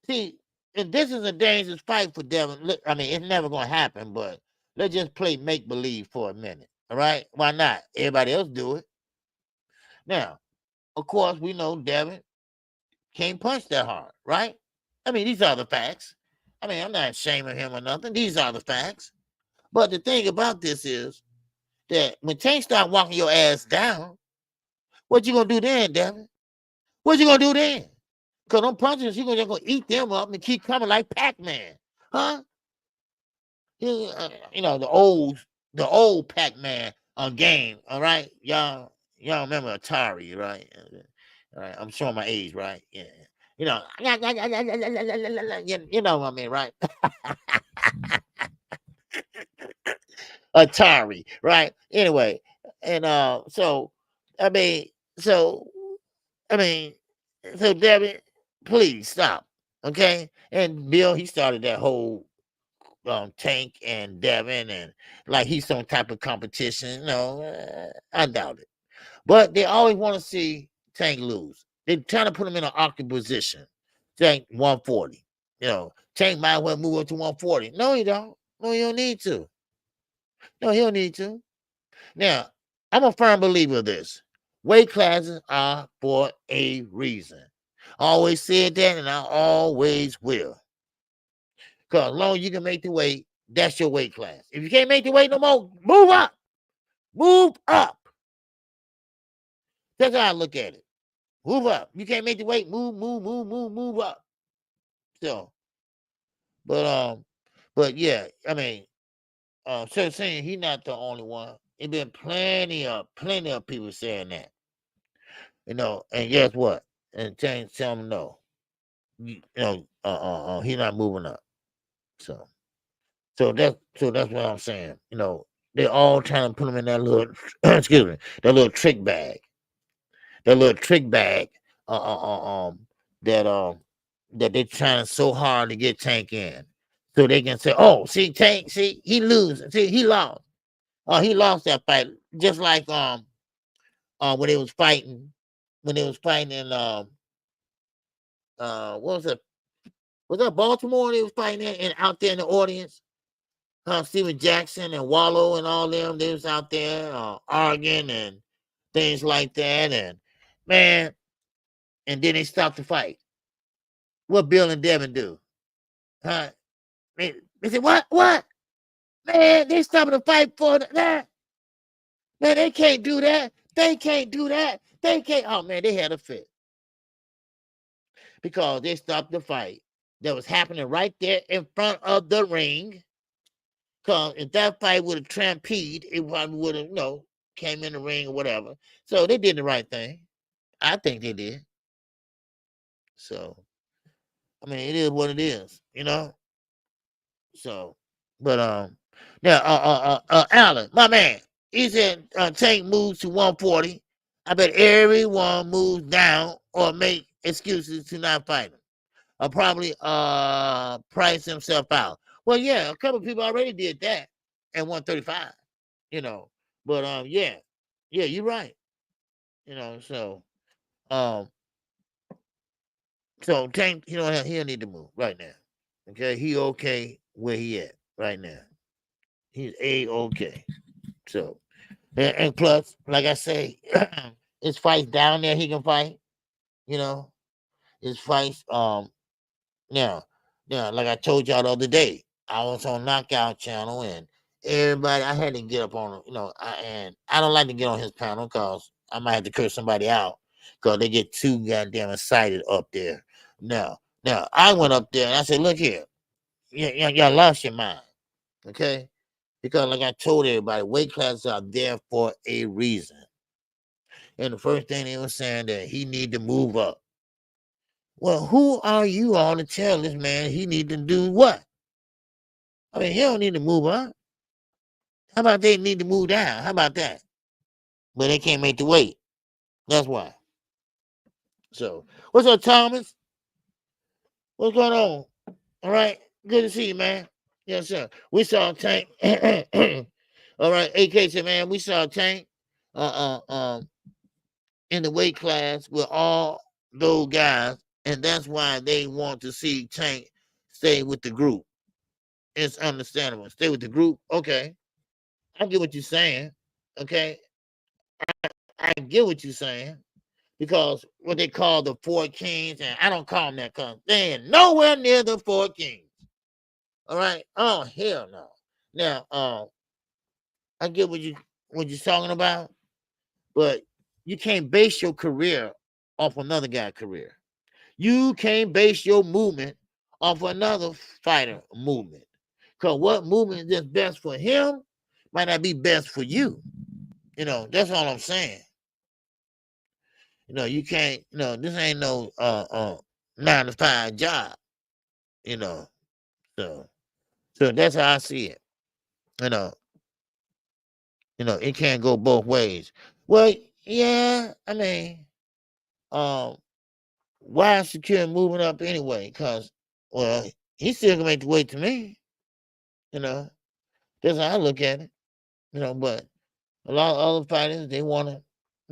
See, and this is a dangerous fight for Devin. Look, it's never gonna happen, but let's just play make believe for a minute. All right? Why not? Everybody else do it. Now, of course, we know Devin can't punch that hard, right? These are the facts. I'm not shaming him or nothing. These are the facts. But the thing about this is that when Tank start walking your ass down, what you gonna do then, Devin? What you gonna do then? Because them punches, you're just gonna eat them up and keep coming like Pac-Man, huh? The old Pac-Man game. All right, y'all remember Atari, right? All right, I'm showing my age, right? Yeah. You know what I mean, right? Atari, right? Anyway, and so Debbie, please stop, okay? And Bill, he started that whole Tank and Devin, and like he's some type of competition. I doubt it. But they always want to see Tank lose. They're trying to put him in an awkward position. Tank 140. Tank might well move up to 140. No, he don't. No, you don't need to. No, he don't need to. Now, I'm a firm believer of this. Weight classes are for a reason. I always said that, and I always will. Because as long as you can make the weight, that's your weight class. If you can't make the weight no more, move up. Move up. That's how I look at it. Move up. You can't make the weight, move up. So, but yeah, so saying he's not the only one. It been plenty of people saying that. And guess what? And tell him no. He's not moving up. So that's what I'm saying. They're all trying to put him in that little excuse me, that little trick bag. That little trick bag that they're trying so hard to get Tank in. So they can say, oh, see, Tank, see, he loses. See, he lost. He lost that fight. Just like when they was fighting in what was it? Was that Baltimore they was fighting and out there in the audience? Steven Jackson and Wallow and all them, they was out there arguing and things like that. And man, and then they stopped the fight. What Bill and Devin do? Huh? They said, what? Man, they stopping the fight for that. Man, they can't do that. They can't do that. They can't. Oh man, they had a fit. Because they stopped the fight that was happening right there in front of the ring. Because if that fight would have trampeded, it probably would have, came in the ring or whatever. So they did the right thing. I think they did. So, I mean, it is what it is, So, but now, Alan, my man, he said Tank moves to 140. I bet everyone moves down or make excuses to not fight him. Or probably price himself out. Well, yeah, a couple of people already did that at 135, But yeah, you're right. So Tank, he'll need to move right now. Okay, he okay where he at right now. He's okay. So and plus, like I say, his fights down there he can fight. His fights now, like I told y'all the other day, I was on Knockout Channel and everybody, I had to get up on, and I don't like to get on his panel because I might have to curse somebody out because they get too goddamn excited up there. Now, I went up there and I said, look here, y'all lost your mind, okay? Because like I told everybody, weight classes are there for a reason. And the first thing they were saying that he need to move up. Well, who are you all to tell this man he need to do what? I mean, he don't need to move up. How about they need to move down? How about that? But they can't make the weight. That's why. So, what's up, Thomas? What's going on? All right. Good to see you, man. Yes, sir. We saw Tank. All right. AK said, man, we saw Tank in the weight class with all those guys. And that's why they want to see Tank stay with the group. It's understandable. Stay with the group. Okay. I get what you're saying. Okay. I get what you're saying. Because what they call the Four Kings, and I don't call them that because they ain't nowhere near the Four Kings. All right. Oh, hell no. Now, I get what you're talking about, but you can't base your career off another guy's career. You can't base your movement off another fighter movement. Because what movement is best for him might not be best for you. That's all I'm saying. You can't, this ain't no 9-to-5 job, So that's how I see it. You know, it can't go both ways. Well, yeah, I mean, why is Shakur moving up anyway? Because, well, he still can make the weight to me. That's how I look at it. But a lot of other fighters, they want to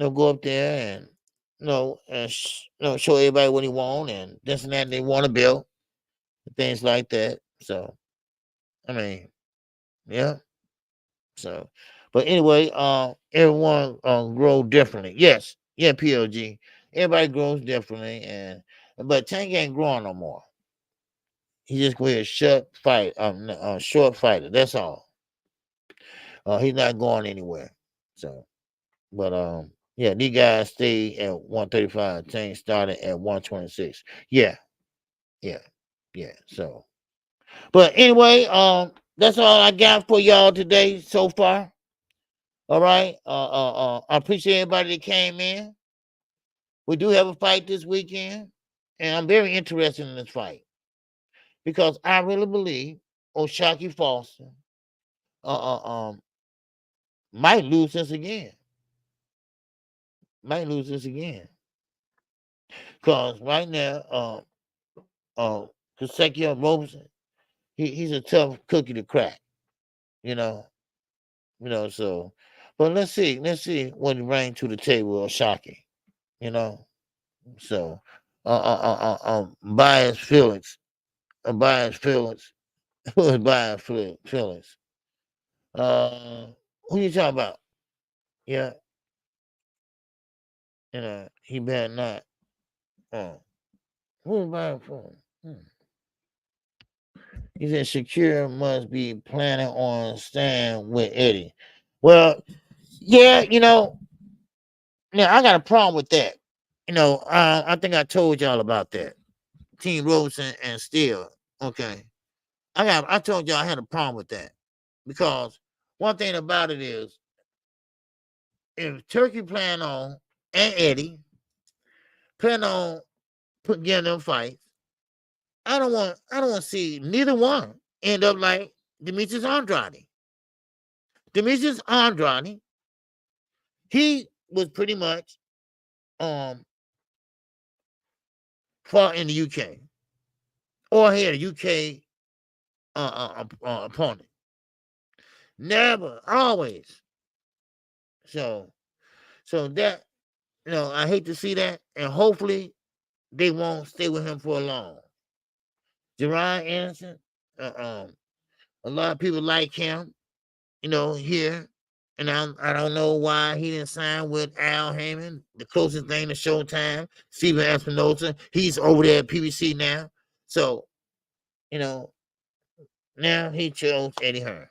go up there and show everybody what he want and this and that. And they want to build things like that. So, I mean, yeah. So, but anyway, everyone grow differently. Yes, yeah, PLG. Everybody grows differently, but Tank ain't growing no more. He just go ahead short fighter. That's all. He's not going anywhere. So, but yeah, these guys stay at 135. Tank started at 126. Yeah. So, but anyway, that's all I got for y'all today so far. All right. I appreciate everybody that came in. We do have a fight this weekend, and I'm very interested in this fight because I really believe O'Shaquie Foster might lose this again. Because right now, Kaseki Roberson, he's a tough cookie to crack. So, but let's see what he brings to the table, O'Shaquie. So, biased feelings. Biased feelings. Who is biased feelings? Who you talking about? Yeah. He better not. Who is biased feelings? He said Shakur must be planning on staying with Eddie. Well, yeah, now I got a problem with that. I think I told y'all about that. Team Roach and Steel. Okay. I told y'all I had a problem with that. Because one thing about it is, if Turkey plan on and Eddie plan on getting them fights, I don't want to see neither one end up like Demetrius Andrade. Demetrius Andrade, he was pretty much fought in the UK, or he had a UK opponent. Never, always. So that, I hate to see that, and hopefully they won't stay with him for long. Gervonta Anderson, a lot of people like him, here. And I don't know why he didn't sign with Al Heyman, the closest thing to Showtime. Steven Espinosa, he's over there at PBC now. So, now he chose Eddie Hearn.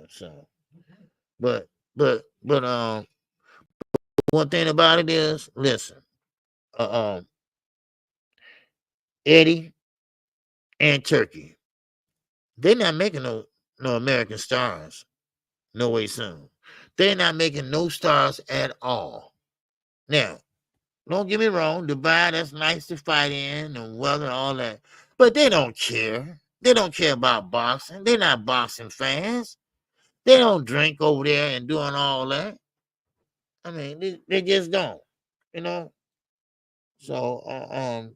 So, but one thing about it is, listen, Eddie and Turkey, they're not making no American stars. No way soon. They're not making no stars at all. Now, don't get me wrong, Dubai, that's nice to fight in and weather, all that. But they don't care. They don't care about boxing. They're not boxing fans. They don't drink over there and doing all that. I mean, they just don't, So,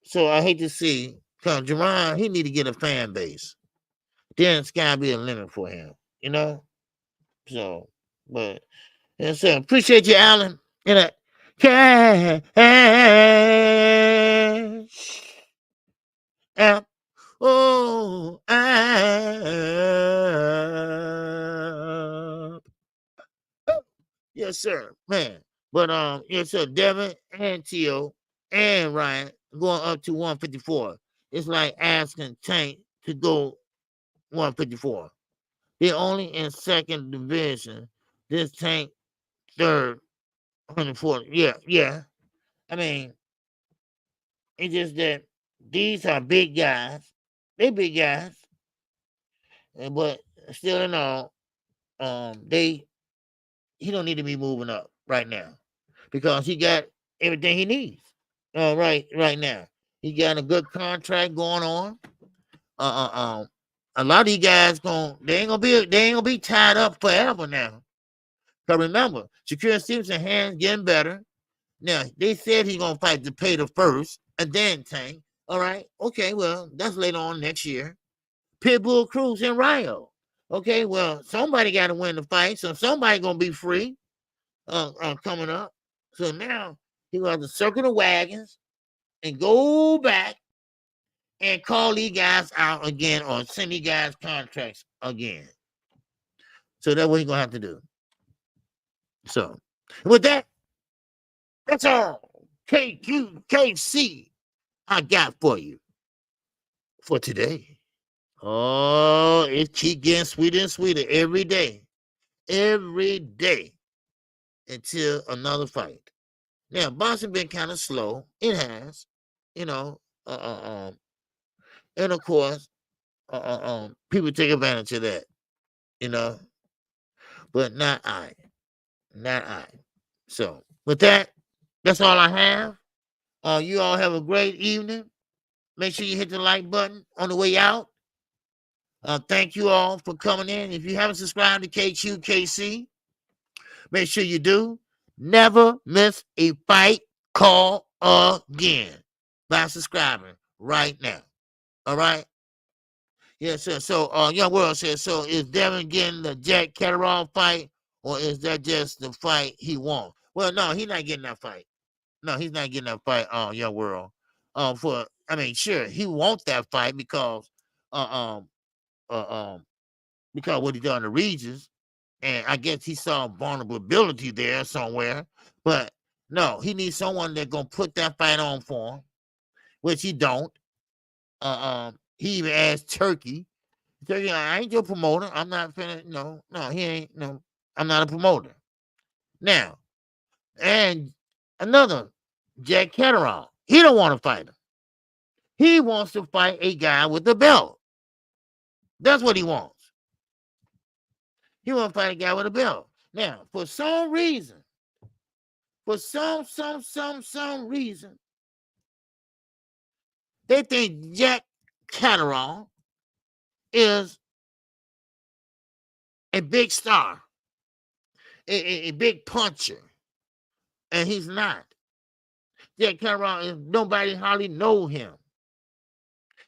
so I hate to see, because Jerron, he need to get a fan base. Then it's gotta be a limit for him, So, but so appreciate you, Alan. Cash app. Oh, app. Yes, sir, man. But yes, sir. Devin and Tio and Ryan going up to 154. It's like asking Tank to go 154. They're only in second division. This Tank third, 140. Yeah. I mean, it's just that these are big guys. They big guys, but still in all, he don't need to be moving up right now because he got everything he needs. Right now, he got a good contract going on. A lot of these guys they ain't gonna be tied up forever now. Cause remember, Shakur Stevenson hands getting better. Now they said he's gonna fight DePater first and then Tank. All right, okay, well that's later on next year. Pitbull Cruz and Rio. Okay, well somebody got to win the fight, so somebody gonna be free. Coming up. So now he gonna have to circle the wagons and go back and call these guys out again or send these guys contracts again. So that's what he's gonna have to do. So with that, that's all KQKC I got for you for today. Oh, it keeps getting sweeter and sweeter every day until another fight. Now, boxing been kind of slow. It has, and of course, people take advantage of that, but not I. So, with that, that's all I have. You all have a great evening. Make sure you hit the like button on the way out. Thank you all for coming in. If you haven't subscribed to KQKC, make sure you do. Never miss a fight call again by subscribing right now. All right? Yes, sir. So, Young World says, so is Devin getting the Jack Catterall fight, or is that just the fight he wants? Well, no, he's not getting that fight. No, he's not getting that fight on Young World. Sure, he wants that fight because because what he done to Regis, and I guess he saw vulnerability there somewhere. But no, he needs someone that's gonna put that fight on for him, which he don't. He even asked Turkey. Turkey, I ain't your promoter. I'm not finna. No, he ain't. No, I'm not a promoter. Now, and another Jack Catterall, he don't want to fight him. He wants to fight a guy with the belt. That's what he wants. He wants to fight a guy with a belt. Now, for some reason, reason, they think Jack Catterall is a big star, a big puncher, and he's not. Jack Catterall is nobody hardly know him.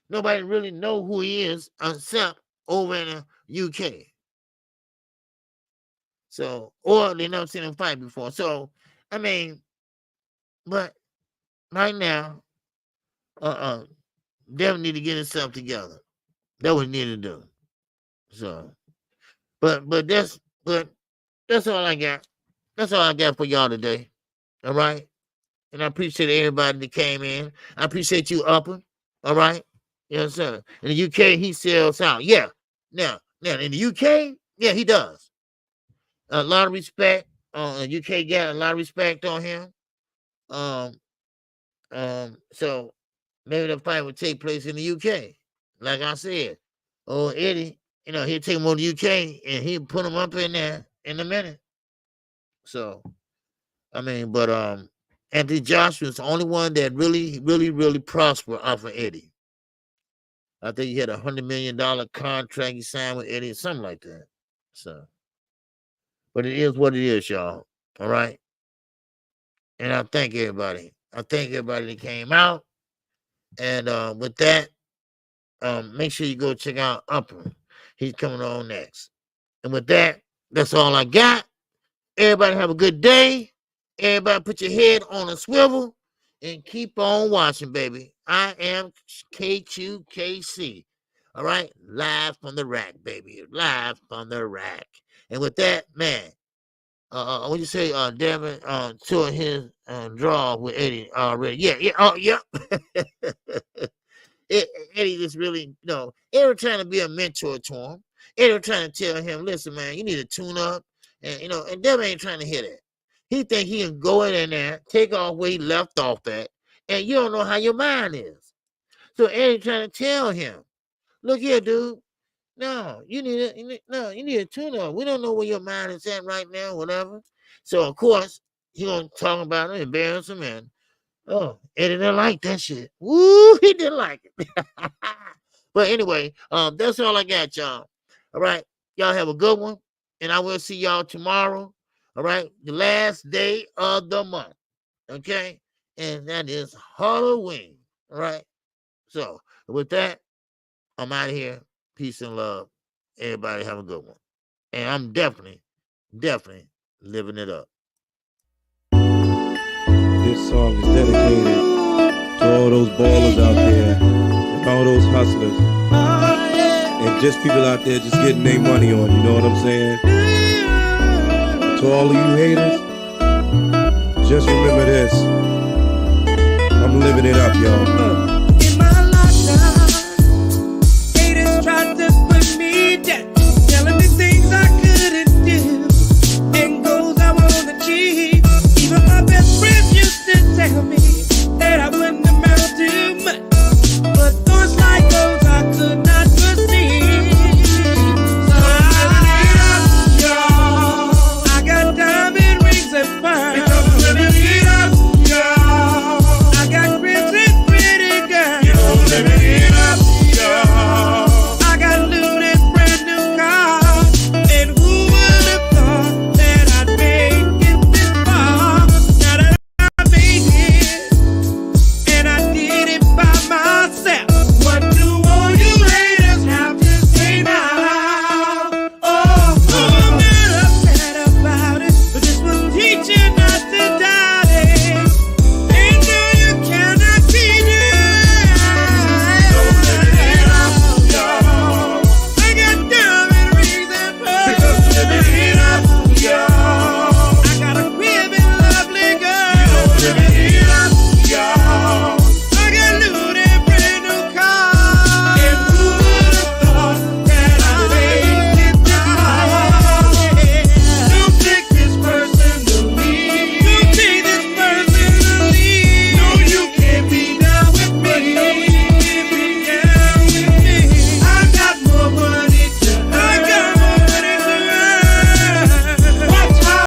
Nobody really know who he is except over in the UK. So, or they never seen him fight before. So, I mean, but right now, Devin need to get himself together. That's what he need to do. So, but that's all I got. That's all I got for y'all today. All right. And I appreciate everybody that came in. I appreciate you, Upper. All right. Yes, sir. In the UK, he sells out. Yeah. Now, in the UK, yeah, he does. A lot of respect. UK got a lot of respect on him. So maybe the fight would take place in the UK. Like I said, Eddie, he'll take him over to the UK and he'll put him up in there in a minute. So, but Anthony Joshua's the only one that really prospered off of Eddie. I think he had $100 million contract he signed with Eddie, something like that. So, but it is what it is, y'all. All right. And I thank everybody. I thank everybody that came out. And with that, make sure you go check out Upper. He's coming on next. And with that, that's all I got. Everybody have a good day. Everybody put your head on a swivel and keep on watching, baby. I am KQKC. All right? Live from the rack, baby. Live from the rack. And with that, man, what you say, Devin took his draw with Eddie already. Yeah. Eddie just really, Eddie trying to be a mentor to him. Eddie trying to tell him, listen, man, you need to tune up. And, and Devin ain't trying to hear that. He think he can go in there, take off where he left off at, and you don't know how your mind is. So Eddie trying to tell him, look here, dude. No, you need a tune up. We don't know where your mind is at right now, whatever. So of course he gonna talk about it, embarrass him, and Eddie didn't like that shit. Woo, he didn't like it. But anyway, that's all I got, y'all. All right, y'all have a good one, and I will see y'all tomorrow. All right, the last day of the month. Okay, and that is Halloween. All right. So with that, I'm out of here. Peace and love. Everybody have a good one. And I'm definitely living it up. This song is dedicated to all those ballers out there and all those hustlers and just people out there just getting their money on, you know what I'm saying? To all of you haters, just remember this. I'm living it up, y'all.